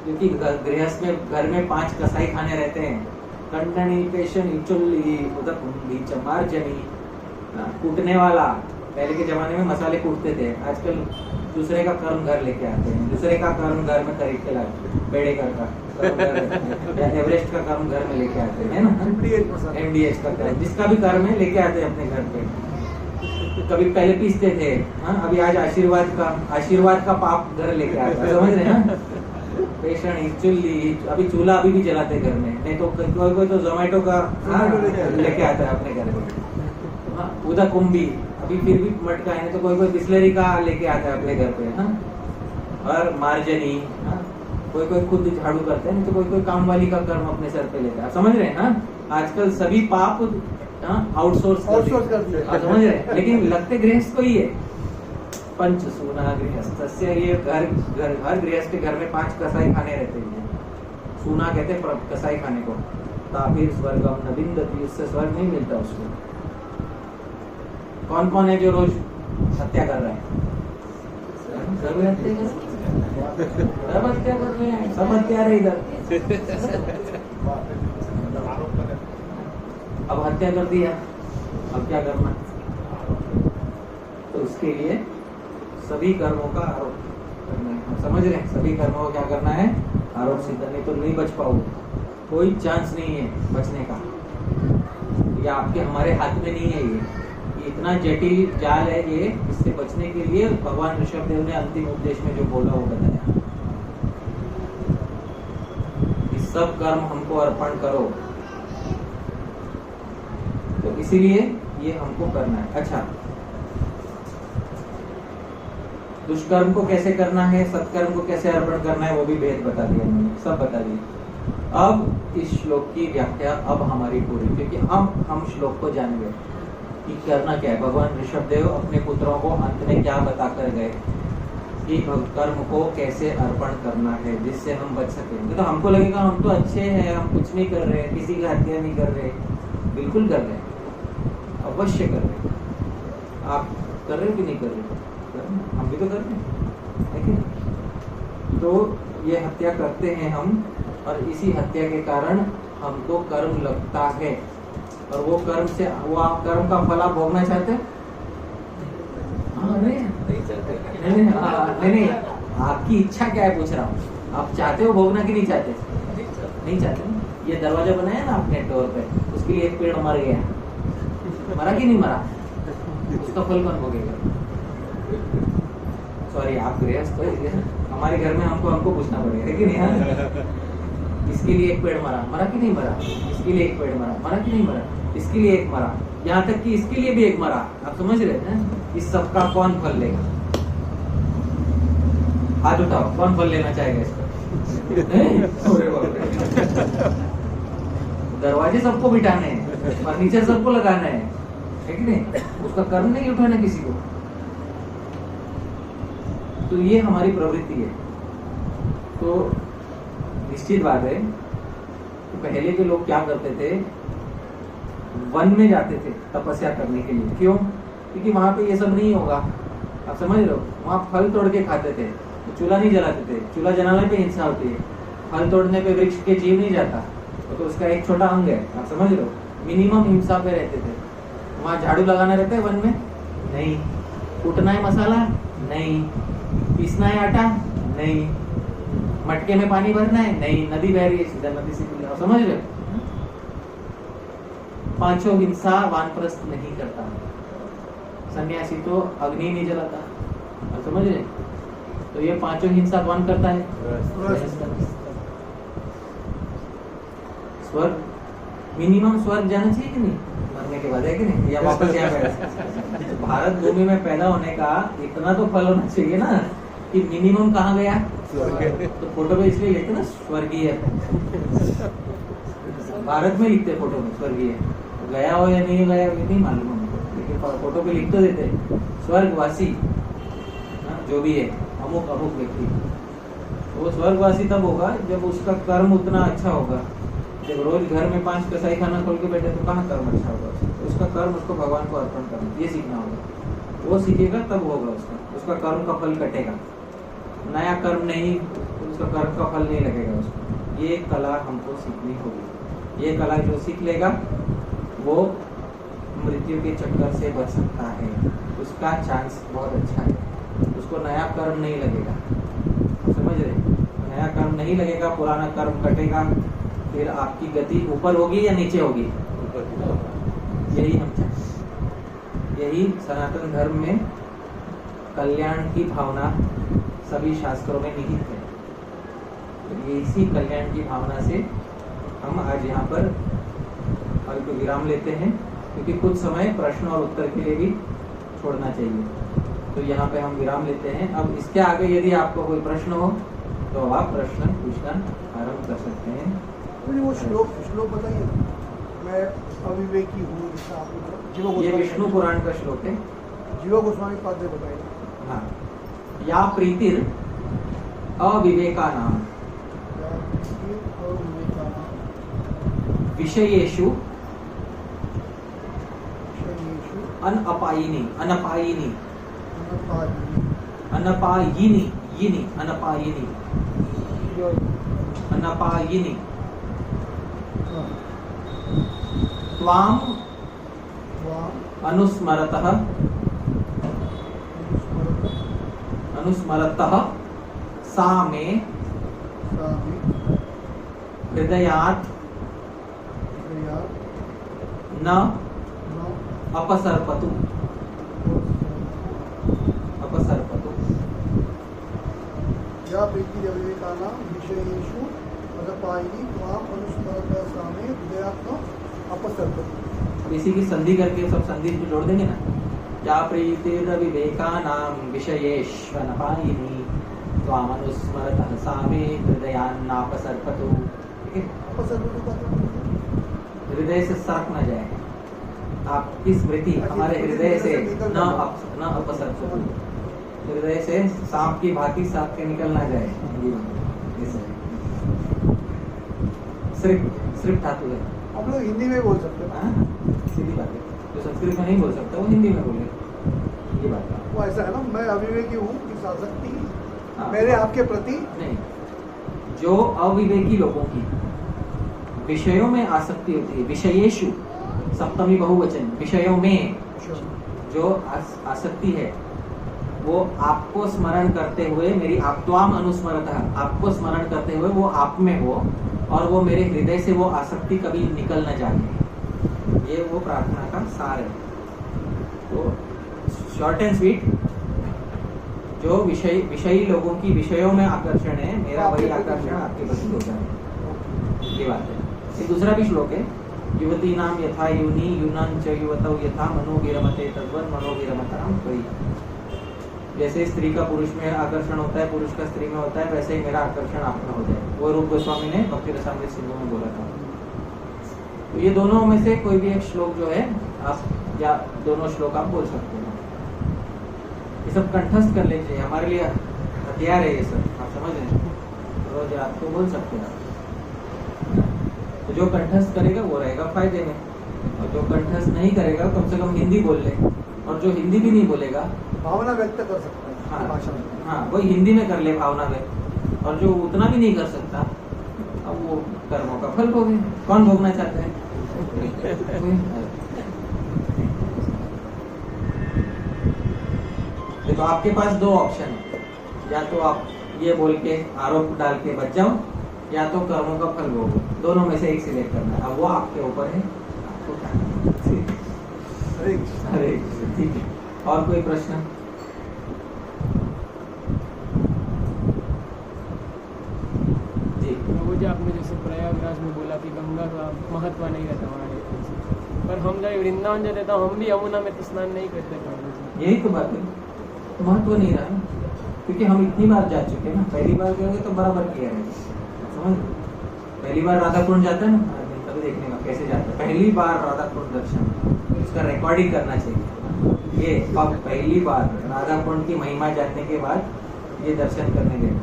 क्योंकि गृहस्थ में घर में 5 कसाई खाने रहते हैं। कंडनी पेषणी चुल्ली उदकुंभी चमार्जनी, कूटने वाला। पहले के जमाने में मसाले कूटते थे, आजकल दूसरे का कर्म घर लेके आते हैं। दूसरे का कर्म घर में खरीद के लाते, बेड़ेकर का या एवरेस्ट का कर्म घर में लेके आते हैं ना, MDH का कर्म, जिसका भी कर्म है लेके आते हैं अपने घर पे। कभी पहले पीसते थे, हाँ, अभी आज आशीर्वाद का पाप घर लेके आता है। समझ रहे हैं ना? पेषणी चुल्ली, अभी चूल्हा अभी भी जलाते घर में, नहीं तो कोई तो जोमेटो का लेके आता है अपने घर में। उदकुंभी अभी फिर भी मटका है, नहीं तो कोई बिस्लरी का लेके आता है अपने घर पे, हाँ। और मार्जनी, हाँ, कोई खुद झाड़ू करता है, नहीं तो कोई काम वाली का कर्म अपने सर पे लेता है। समझ रहे हैं? हाँ, आजकल सभी पाप आउटसोर्स Outsource कर दिया। समझ रहे, लेकिन लगते गृहस्थ को ही है। पंच सूना गृहस्थ, ये घर घर हर गृहस्थ के घर में 5 कसाई खाने रहते हैं। सूना कहते हैं कसाई खाने को। ताफिर स्वर्गम न विंदति, उससे स्वर्ग नहीं मिलता उसको। कौन कौन है जो रोज हत्या कर रहे हैं? सब हत्या कर रहे हैं, सब हत्या रहे इधर। अब हत्या कर दिया, अब क्या करना? तो उसके लिए सभी कर्मों का आरोप करना है। हम समझ रहे हैं, सभी कर्मों को क्या करना है? आरोप सिद्ध, नहीं तो नहीं बच पाओगे। कोई चांस नहीं है बचने का। ये आपके हमारे हाथ में नहीं है। ये इतना जटिल जाल है ये। इससे बचने के लिए भगवान ऋषभ देव ने अंतिम उपदेश में जो बोला वो बताया, कि सब कर्म हमको अर्पण करो। तो इसीलिए ये हमको करना है। अच्छा, दुष्कर्म को कैसे करना है, सत्कर्म को कैसे अर्पण करना है, वो भी भेद बता दिया मैंने, सब बता दिया। अब इस श्लोक की व्याख्या अब हमारी पूरी, क्योंकि हम श्लोक को जान गए कि करना क्या है। भगवान ऋषभदेव अपने पुत्रों को अंत में क्या बताकर गए कि कर्म को कैसे अर्पण करना है, जिससे हम बच सकें। तो हमको लगेगा हम तो अच्छे हैं, हम कुछ नहीं कर रहे, किसी की हत्या नहीं कर रहे। बिल्कुल कर रहे हैं, अवश्य कर रहे हैं। आप कर रहे हो कि नहीं कर रहे? हम भी तो कर रहे हैं, है कि नहीं? तो ये हत्या करते हैं हम, और इसी हत्या के कारण हमको कर्म लगता है। और वो कर्म से वो आप कर्म का फल आप भोगना चाहते हैं? हाँ, नहीं, आपकी इच्छा क्या है पूछ रहा हूँ। आप चाहते हो भोगना कि नहीं चाहते? नहीं चाहते ना। ये दरवाजा बनाया ना आपने डोर पे, उसके लिए एक पेड़ मर गया, मरा कि नहीं मरा? उसका फल कौन भोगेगा? सॉरी, आप गृहस्थ हो, हमारे घर में हमको पूछना पड़ेगा, है कि नहीं? हाँ? इसके लिए एक पेड़ मरा कि नहीं मरा? इसके लिए एक पेड़ मरा कि नहीं मरा? इसके लिए एक मरा, यहाँ तक कि इसके लिए भी एक मरा। आप समझ रहे हैं? इस सब का कौन फल लेगा? हाथ उठाओ, कौन फल लेना चाहेगा इसका? दरवाजे सबको बिठाने हैं, फर्नीचर सबको लगाना है कि नहीं? उसका कर्म नहीं उठाना किसी को। तो ये हमारी प्रवृत्ति है। तो निश्चित बात है कि पहले के लोग क्या करते थे, वन में जाते थे तपस्या करने के लिए। क्यों? क्योंकि वहां पे ये सब नहीं होगा। आप समझ रहे हो? वहां फल तोड़ के खाते थे, तो चूल्हा नहीं जलाते थे। चूल्हा जलाने पे हिंसा होती है, फल तोड़ने पे वृक्ष के जीव नहीं जाता, तो उसका एक छोटा अंग है। आप समझ रहे हो? मिनिमम हिंसा पे रहते थे। वहां झाड़ू लगाना रहता है वन में? नहीं। कूटना है मसाला? नहीं। पीसना है आटा? नहीं। मटके में पानी भरना है? नहीं। नदी बह रही है, सीधा नदी से पी लो। समझ रहे हो? पांचों हिंसा वानप्रस्थ नहीं करता। सन्यासी तो अग्नि नहीं जलाता। आप समझ रहे? तो ये पांचों हिंसा कौन करता है? स्वर्ग, मिनिमम स्वर्ग जाना चाहिए कि नहीं मरने के बाद, है कि नहीं? या वापस यहाँ पैदा? भारत भूमि में पैदा होने का इतना तो फल होना चाहिए ना कि मिनिमम कहाँ गया? तो फोटो पे इसलिए लिखते ना स्वर्गीय। भारत में लिखते फोटो में स्वर्गीय, गया हो या नहीं गया ये नहीं मालूम हमको, लेकिन फोटो पे लिख तो देते स्वर्गवासी, जो भी है अमुक अमुक व्यक्ति। वो स्वर्गवासी तब होगा जब उसका कर्म उतना अच्छा होगा। जब रोज घर में 5 कसाई खाना खोल के बैठे तो कहाँ कर्म अच्छा होगा? तो उसका कर्म उसको भगवान को अर्पण करना, ये सीखना होगा। वो सीखेगा तब होगा उसका कर्म का फल कटेगा। नया कर्म नहीं, तो उसका कर्म का फल नहीं लगेगा उसको। ये कला हमको सीखनी होगी। ये कला जो सीख लेगा वो मृत्यु के चक्कर से बच सकता है। उसका चांस बहुत अच्छा है। उसको नया कर्म नहीं लगेगा। समझ रहे? नया कर्म नहीं लगेगा, पुराना कर्म कटेगा, फिर आपकी गति ऊपर होगी या नीचे होगी? यही हम चाहते। यही सनातन धर्म में कल्याण की भावना सभी शास्त्रों में निहित है। तो इसी कल्याण की भावना से हम आज यहाँ पर अल्प विराम लेते हैं, क्योंकि कुछ समय प्रश्न और उत्तर के लिए भी छोड़ना चाहिए। तो यहाँ पे हम विराम लेते हैं। अब इसके आगे यदि आपको कोई प्रश्न हो तो आप प्रश्न पूछना आरंभ कर सकते हैं। वो श्लोक बताइए। मैं अविवेकी हूँ, जिसका आपने बोला। जीवा ये गोस्वामी विष्णु पुराण का श्लोक है। जीवा गोस्वामी पाद ने बताया। हाँ, या प्रीतिर अविवेकानाम विषयेषु अनअपायिनी अनपायिनी अनपायिनी यिनी अनपायिनी अनपायिनी त्वाम अनुस्मरतः सा मे हृदयात् न अपसर्पतु या प्रीति अविवेकानां विषयेषु अनपायिनी त्वाम अनुस्मरतः सा मे हृदयात् न अपसर्पतु। अब इसी की संधि करके सब संधि को जोड़ देंगे ना। या प्रीतिर विवेकानां विषयेष्वनपायिनी त्वामनुस्मरतः सा मे हृदयान्नापसर्पतु। ठीक है, अपसर्पतु का क्या मतलब? हृदय से सरक न जाए, आपकी स्मृति हमारे हृदय से न अपसर्पतु, हृदय से सांप की भांति सांप के निकल ना जाए। सिर्फ धातु है। आप लोग हिंदी में बोल सकते हो। हाँ, सीधी बात है। जो संस्कृत में नहीं बोल सकता वो हिंदी में बोले, ये बात है। वो ऐसा है ना, मैं अविवेकी हूँ, इस आसक्ति हाँ। मेरे आपके प्रति नहीं, जो अविवेकी लोगों की विषयों में आसक्ति होती है, विषयेषु सप्तमी बहुवचन, विषयों में जो आसक्ति है वो आपको स्मरण करते हुए मेरी आप्त्वाम अनुस्मरतः, आपको स्मरण करते हुए वो आप में हो और वो मेरे हृदय से वो आसक्ति कभी निकल न जाए। ये वो प्रार्थना का सार है। तो शॉर्ट एंड स्वीट, जो विषयी लोगों की विषयों में आकर्षण है, मेरा वही आकर्षण आपके प्रति होता है। ये बात है। ये दूसरा भी श्लोक है, युवती नाम यथा यूनि यूनां च युवतौ यथा मनोभिरमते तद्वन् मनोभिरमतां त्वयि। जैसे स्त्री का पुरुष में आकर्षण होता है, पुरुष का स्त्री में होता है, वैसे ही मेरा आकर्षण आप में हो जाए। वो रूप गोस्वामी ने भक्ति रसामृत सिंधु में बोला था। तो ये दोनों में से कोई भी एक श्लोक जो है आप, या दोनों श्लोक आप बोल सकते हो। ये सब कंठस्थ कर लीजिए, हमारे लिए हथियार है ये सब, आप समझ रहे हैं। रोज रात को बोल सकते हैं। तो जो कंठस्थ करेगा वो रहेगा फायदे में, और जो कंठस्थ नहीं करेगा कम से कम हिंदी बोल ले, और जो हिंदी भी नहीं बोलेगा भावना व्यक्त कर सकता है हाँ, भाषा में। हाँ, वही हिंदी में कर ले भावना व्यक्त। और जो उतना भी नहीं कर सकता, अब वो कर्मों का फल भोगे। कौन भोगना चाहता है? देखो, आपके पास दो ऑप्शन है, या तो आप ये बोल के आरोप डाल के बच जाओ, या तो कर्मों का फल भोगो। दोनों में से एक सिलेक्ट करना है। अब वो आपके ऊपर है, आपको क्या करना है। हरे कृष्ण। अरे ठीक है, और कोई प्रश्न? जी, वो जो आपने जैसे प्रयागराज में बोला कि गंगा का महत्व नहीं रहता हमारे, पर हम जब वृंदावन जाते तो हम भी यमुना में तो स्नान नहीं करते थे। यही तो बात है, महत्व नहीं रहा ना, क्योंकि हम इतनी बार जा चुके हैं ना। पहली बार गए तो बराबर किया है, समझ। पहली बार राधाकुंड जाता है ना, तभी देखने का कैसे जाता है। पहली बार राधाकुंड दर्शन, उसका रिकॉर्डिंग करना चाहिए। ये अब पहली बार राधाकुंड की महिमा जानने के बाद ये दर्शन करने गए,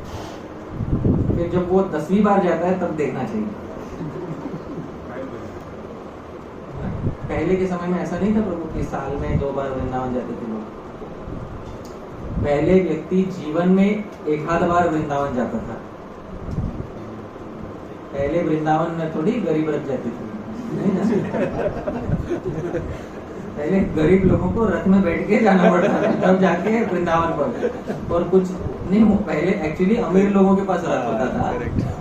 फिर जब वो 10वीं बार जाता है तब देखना चाहिए। पहले के समय में ऐसा नहीं था प्रभु कि साल में 2 बार वृंदावन जाते थे लोग। पहले व्यक्ति जीवन में एक आध बार वृंदावन जाता था। पहले वृंदावन में थोड़ी गरीब रथ जाती थी, नहीं ना। पहले गरीब लोगों को रथ में बैठ के जाना पड़ता था, तब जाके वृंदावन पर। और कुछ नहीं, पहले एक्चुअली अमीर लोगों के पास रथ होता था,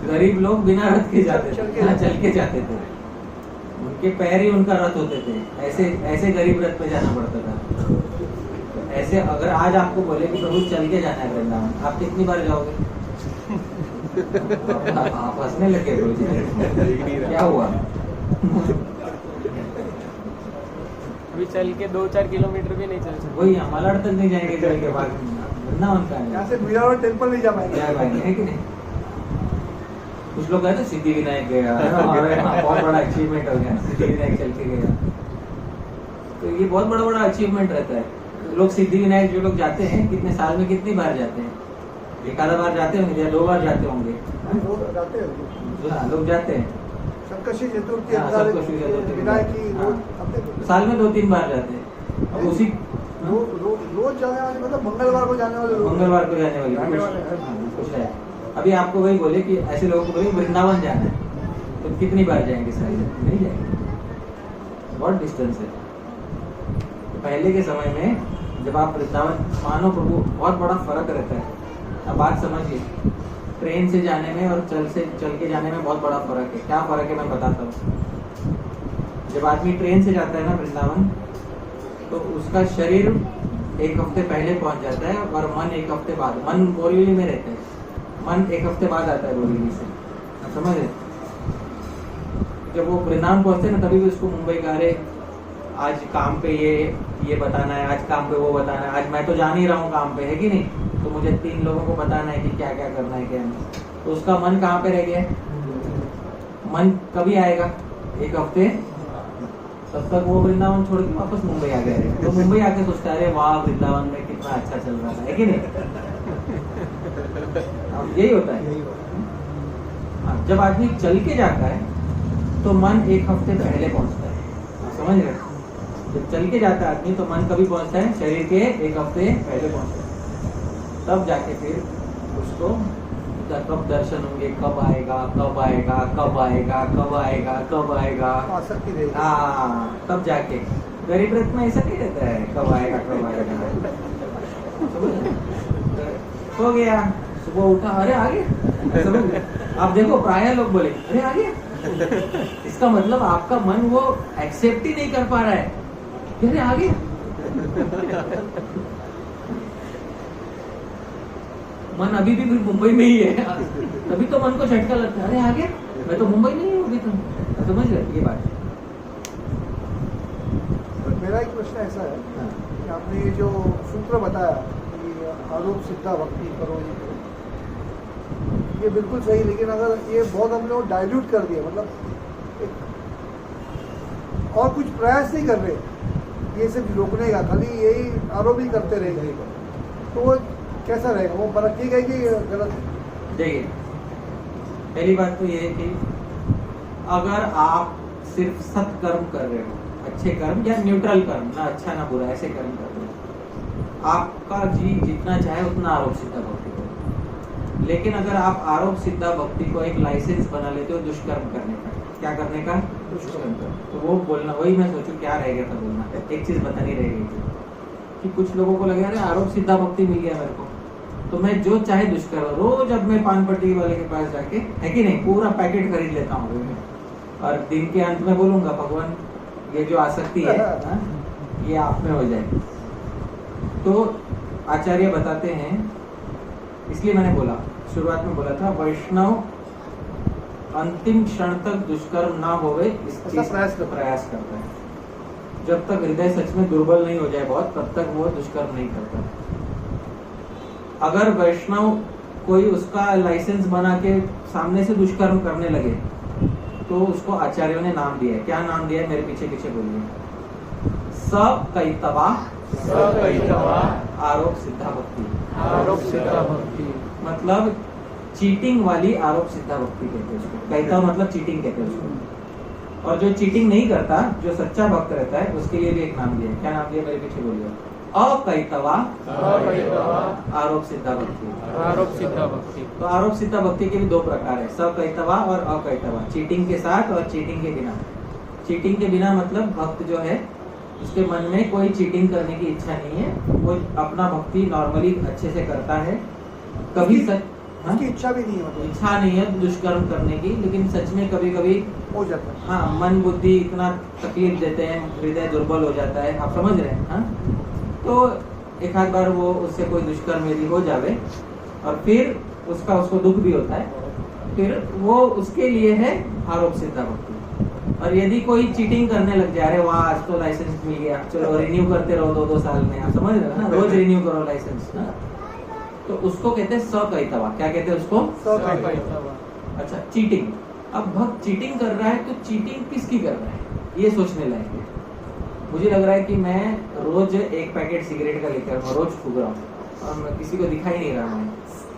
गरीब लोग बिना रथ के जाते थे, चल के जाते थे। उनके पैर ही उनका रथ होते थे। ऐसे गरीब रथ पे जाना पड़ता था। ऐसे अगर आज आपको बोले कि प्रभु चल के जाना है वृंदावन, आप कितनी बार जाओगे? आप हंसने लगे प्रभु जी, क्या हुआ? अभी चल के 2-4 किलोमीटर भी नहीं चल सकते। वही मलाड तक नहीं जाएंगे चल के बाद, वृंदावन का यहाँ से मीरावर टेम्पल नहीं जा पाएंगे। है कि नहीं? कुछ लोग कहते हैं सिद्धि विनायक गया है ना, और बहुत बड़ा अचीवमेंट हो गया, सिद्धि विनायक चल के गया। तो ये बहुत बड़ा बड़ा अचीवमेंट रहता है। लोग सिद्धि विनायक जो लोग जाते हैं कितने साल में कितनी बार जाते हैं? एक आधा बार जाते होंगे या 2 बार जाते होंगे। लोग जाते हैं, हाँ, लोग जाते हैं संकष्टी चतुर्थी, हाँ, संकष्टी चतुर्थी, विनायक की हाँ। रोज अपने साल में 2-3 बार जाते हैं। अब उसी रोज जाने वाले, मतलब मंगलवार को जाने वाले लोग, मंगलवार को जाने वाली जाने कुछ- वाले हैं। हाँ, कुछ है। अभी आपको वही बोले कि ऐसे लोगों को बोले वृंदावन जाना है, तो कितनी बार जाएंगे? सारी नहीं जाएंगे, बहुत डिस्टेंस है। पहले के समय में जब आप वृंदावन मानो प्रभु, बहुत बड़ा फर्क रहता है। अब बात समझिए, ट्रेन से जाने में और चल के जाने में बहुत बड़ा फर्क है। क्या फर्क है मैं बताता हूँ। जब आदमी ट्रेन से जाता है ना वृंदावन, तो उसका शरीर 1 हफ्ते पहले पहुंच जाता है और मन 1 हफ्ते बाद। मन बोरीवली में रहता है, मन 1 हफ्ते बाद आता है बोरीवली से, आप समझ रहे? जब वो वृंदावन पहुंचते हैं ना, तभी भी उसको मुंबई का, अरे आज काम पे ये बताना है, आज काम पे वो बताना है, आज मैं तो जान ही रहा हूँ काम पे, है कि नहीं? तो मुझे 3 लोगों को बताना है कि क्या क्या करना है, क्या नहीं। तो उसका मन कहाँ पे रह गया है? मन कभी आएगा? 1 हफ्ते, तब तक वो वृंदावन छोड़ के वापस मुंबई आ गए। तो मुंबई आके सोचता है, अरे वाह वृंदावन में कितना अच्छा चल रहा था, है कि नहीं? अब यही होता है। हाँ, जब आदमी चल के जाता है तो मन 1 हफ्ते पहले पहुंचता है, आप समझ रहे? जब चल के जाता है आदमी तो मन कभी पहुंचता है? शरीर के 1 हफ्ते पहले पहुंचता है। तब जाके फिर उसको कब दर्शन होंगे, कब आएगा, कब आएगा, कब आएगा, कब आएगा, कब आएगा, आसक्ति रहेगी। हाँ, तब जाके। गरीब रथ में ऐसा नहीं रहता है, कब आएगा कब आएगा। हो गया, सुबह उठा, अरे आ गया, समझ गए? आप देखो प्राय लोग बोले अरे आ गया, इसका मतलब आपका मन वो एक्सेप्ट ही नहीं कर पा रहा है कि अरे आ गया। मन अभी भी मुंबई में ही है, तभी तो मन को झटका लगता है, अरे आ गया, मैं तो मुंबई में ही हूँ अभी। तो समझ रहे ये बात? मेरा एक प्रश्न ऐसा है हाँ। कि आपने ये जो सूत्र बताया कि आरोप सिद्धा भक्ति करो, ये करो, ये बिल्कुल सही, लेकिन अगर ये बहुत हम लोग डाइल्यूट कर दिया, मतलब एक और कुछ प्रयास नहीं कर रहे ये सिर्फ रोकने का, खाली यही आरोप ही करते रहेंगे, तो वो कैसा रहेगा? वो फर्क ठीक है कि गलत है? देखिए, पहली बात तो ये है कि अगर आप सिर्फ सत्कर्म कर रहे हो, अच्छे कर्म या न्यूट्रल कर्म, ना अच्छा ना बुरा, ऐसे कर्म कर रहे हो, आपका जी जितना चाहे उतना आरोप सिद्धा भक्ति करो। लेकिन अगर आप आरोप सिद्धा भक्ति को एक लाइसेंस बना लेते हो दुष्कर्म करने का, क्या करने का? दुष्कर्म का, तो वो बोलना, वही मैं सोचूं क्या रह गया था बोलना, एक चीज बतानी रह गई थी कि कुछ लोगों को लगे अरे आरोप सिद्धा भक्ति मिल गया मेरे को, तो मैं जो चाहे दुष्कर्म, रोज अब मैं पान पट्टी वाले के पास जाके, है कि नहीं, पूरा पैकेट खरीद लेता हूँ और दिन के अंत में बोलूंगा भगवान ये जो आसक्ति है ना, ये आप में हो जाए। तो आचार्य बताते हैं, इसलिए मैंने बोला, शुरुआत में बोला था, वैष्णव अंतिम क्षण तक दुष्कर्म ना होवे इस चीज का प्रयास करता है। जब तक हृदय सच में दुर्बल नहीं हो जाए बहुत, तब तक वो दुष्कर्म नहीं करता। अगर वैष्णव कोई उसका लाइसेंस बना के सामने से दुष्कर्म करने लगे तो उसको आचार्यों ने नाम दिया है। क्या नाम दिया है? मेरे पीछे पीछे बोलिए। सकैतवा आरोप सिद्धा भक्ति। आरोप सिद्धा भक्ति मतलब चीटिंग वाली आरोप सिद्धा भक्ति कहते हैं उसको। कैतव मतलब चीटिंग कहते हैं उसको। और जो चीटिंग नहीं करता, जो सच्चा भक्त रहता है, उसके लिए भी एक नाम दिया है। क्या नाम दिया? मेरे पीछे बोलिए। अकैतवा आरोप सिद्धा भक्ति। आरोप सिद्धा भक्ति। तो आरोप सिद्धा भक्ति के भी 2 प्रकार है, सकैतवा और अकैतवा, चीटिंग के साथ और चीटिंग के बिना। चीटिंग के बिना मतलब भक्त जो है उसके मन में कोई चीटिंग करने की इच्छा नहीं है, वो अपना भक्ति नॉर्मली अच्छे से करता है, कभी उसकी इच्छा भी नहीं है, मतलब इच्छा नहीं है दुष्कर्म करने की, लेकिन सच में कभी कभी हो जाता है। हाँ, मन बुद्धि इतना तकलीफ देते हैं, हृदय दुर्बल हो जाता है, आप समझ रहे हैं? हाँ, तो एक आध बार वो उससे कोई दुष्कर्म यदि हो जावे और फिर उसको दुख भी होता है, फिर वो उसके लिए है आरोप सिद्धा भक्ति। और यदि कोई चीटिंग करने लग जाए, अरे वाह आज तो लाइसेंस मिल गया, चलो रिन्यू करते रहो 2-2 साल में, आप समझ रहे हो ना, रोज रिन्यू करो लाइसेंस, तो उसको कहते हैं सकैतवा। क्या कहते हैं उसको? सकैतवा। अच्छा, चीटिंग। अब भक्त चीटिंग कर रहा है तो चीटिंग किसकी कर रहा है, ये सोचने लायक है। मुझे लग रहा है कि मैं रोज एक पैकेट सिगरेट का लेकर मैं रोज फूक रहा हूँ और मैं किसी को दिखाई नहीं रहा मैं,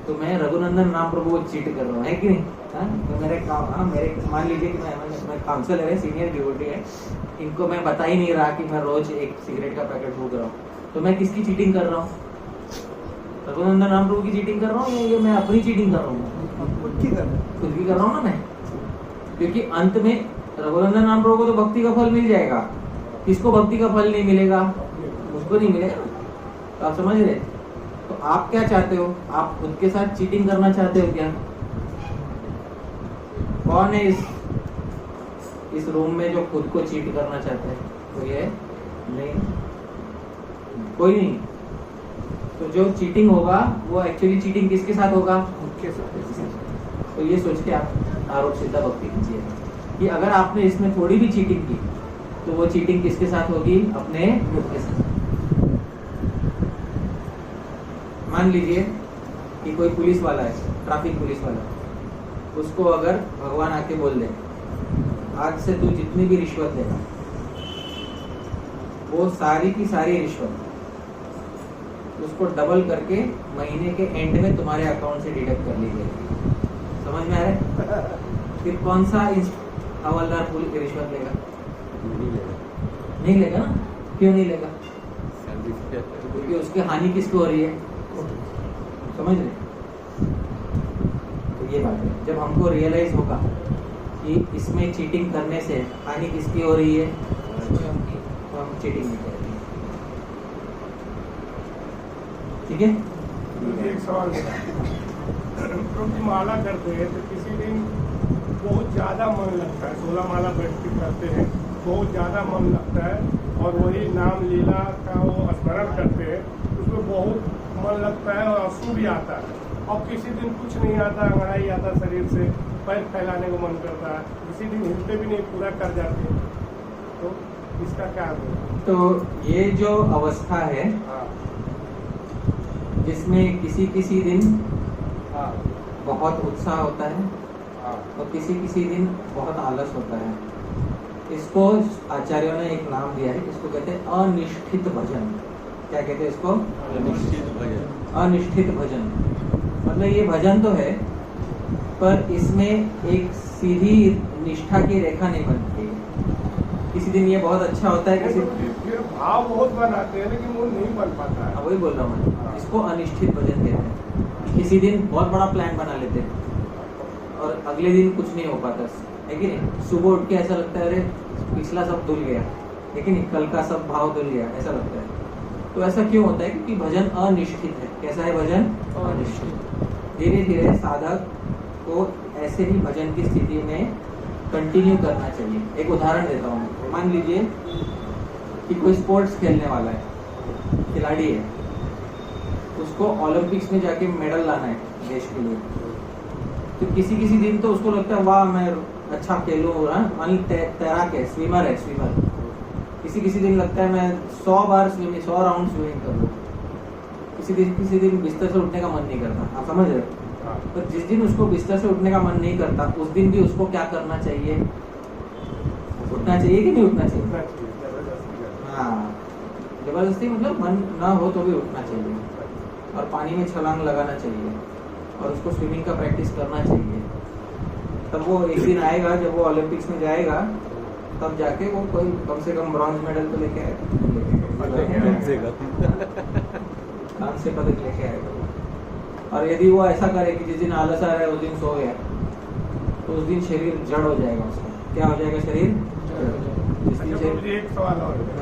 तो मैं रघुनंदन राम प्रभु को चीट कर रहा हूँ, है कि नहीं? हाँ, तो मेरे मान लीजिए कि मैं काउंसलर है, सीनियर डिवोटी है, इनको मैं बता ही नहीं रहा कि मैं रोज एक सिगरेट का पैकेट फूक रहा हूँ, तो मैं किसकी चीटिंग कर रहा हूँ? रघुनंदन राम प्रभु की चीटिंग कर रहा हूँ या ये मैं अपनी चीटिंग कर रहा हूँ? खुद की कर रहे हैं। खुद की कर रहा हूँ ना मैं, क्योंकि अंत में रघुनंदन राम प्रभु को तो भक्ति का फल मिल जाएगा, किसको भक्ति का फल नहीं मिलेगा? उसको नहीं मिलेगा। तो आप समझ रहे? तो आप क्या चाहते हो? आप खुद के साथ चीटिंग करना चाहते हो क्या? कौन है इस रूम में जो खुद को चीट करना चाहता है? कोई है? नहीं, कोई नहीं। तो जो चीटिंग होगा वो एक्चुअली चीटिंग किसके साथ होगा? खुद के साथ। तो ये सोच के आप आरोप सिद्धा भक्ति कीजिए कि अगर आपने इसमें थोड़ी भी चीटिंग की तो वो चीटिंग किसके साथ होगी? अपने खुद के साथ। मान लीजिए कि कोई पुलिस वाला है, ट्रैफिक पुलिस वाला, उसको अगर भगवान आके बोल दे आज से तू जितनी भी रिश्वत देगा वो सारी की सारी रिश्वत उसको डबल करके महीने के एंड में तुम्हारे अकाउंट से डिडक्ट कर ली जाएगी। समझ में आ रहा है? फिर कौन सा हवलदार पुलिस की रिश्वत लेगा? नहीं लेगा ना। क्यों नहीं लेगा? क्योंकि उसकी हानि किसको हो रही है? समझ रहे? तो ये बात है, जब हमको रियलाइज होगा कि इसमें चीटिंग करने से हानि किसकी हो रही है तो हम चीटिंग नहीं करेंगे। ठीक है? मुझे एक सवाल है, क्योंकि माला करते हैं तो किसी दिन बहुत ज़्यादा मन लगता है, 16 माला बैठ के करते हैं, बहुत ज़्यादा मन लगता है और वही नाम लीला का वो स्मरण करते हैं, उसमें बहुत मन लगता है और आंसू भी आता है। और किसी दिन कुछ नहीं आता, अंगड़ाई आता शरीर से, पैर फैलाने को मन करता है, किसी दिन हिलते भी नहीं, पूरा कर जाते हैं, तो इसका क्या है? तो ये जो अवस्था है हाँ जिसमें किसी दिन हाँ बहुत उत्साह होता है हाँ और किसी दिन बहुत आलस होता है, इसको आचार्यों ने एक नाम दिया है, इसको कहते हैं अनिष्ठित भजन। क्या कहते हैं इसको? अनिश्चित भजन। अनिष्ठित भजन। मतलब ये भजन तो है पर इसमें एक सीधी निष्ठा की रेखा नहीं बनती है। किसी दिन ये बहुत अच्छा होता है, किसी फिर भाव बहुत बनाते हैं लेकिन वो नहीं बन पाता है। वही बोल रहा हूँ मैं, इसको अनिश्चित भजन कहते हैं। किसी दिन बहुत बड़ा प्लान बना लेते हैं और अगले दिन कुछ नहीं हो पाता, है कि नहीं? सुबह उठ के ऐसा लगता है अरे पिछला सब धुल गया, है कि नहीं? कल का सब भाव धुल गया, ऐसा लगता है। तो ऐसा क्यों होता है? क्योंकि भजन अनिश्चित है। कैसा है भजन? अनिश्चित। धीरे धीरे साधक को ऐसे ही भजन की स्थिति में कंटिन्यू करना चाहिए। एक उदाहरण देता हूँ। मान लीजिए कि कोई स्पोर्ट्स खेलने वाला है, खिलाड़ी है, उसको ओलंपिक्स में जाके मेडल लाना है देश के लिए। तो किसी दिन तो उसको लगता है वाह मैं अच्छा खेलूँ, मान ली तैराक है, स्विमर है, स्विमर। किसी दिन लगता है मैं 100 बार स्विमिंग, 100 राउंड स्विमिंग कर लूँ। किसी दिन बिस्तर से उठने का मन नहीं करता। आप समझ रहे हो? तो जिस दिन उसको बिस्तर से उठने का मन नहीं करता उस दिन भी उसको क्या करना चाहिए? उठना चाहिए कि नहीं उठना चाहिए? हाँ, जबरदस्ती मतलब मन ना हो तो भी उठना चाहिए और पानी में छलांग लगाना चाहिए और उसको स्विमिंग का प्रैक्टिस करना चाहिए। तब वो एक दिन आएगा जब वो ओलंपिक्स में जाएगा, तब जाके वो कोई कम से कम ब्रॉन्ज मेडल तो लेके आएगा, कांस्य पदक लेके आएगा। और यदि वो ऐसा करे कि जिस दिन आलस आ रहा है उस दिन सो गया, तो उस दिन शरीर जड़ हो जाएगा उसका। क्या हो जाएगा? शरीर जिस दिन अच्छा, मुझे एक सवाल और है।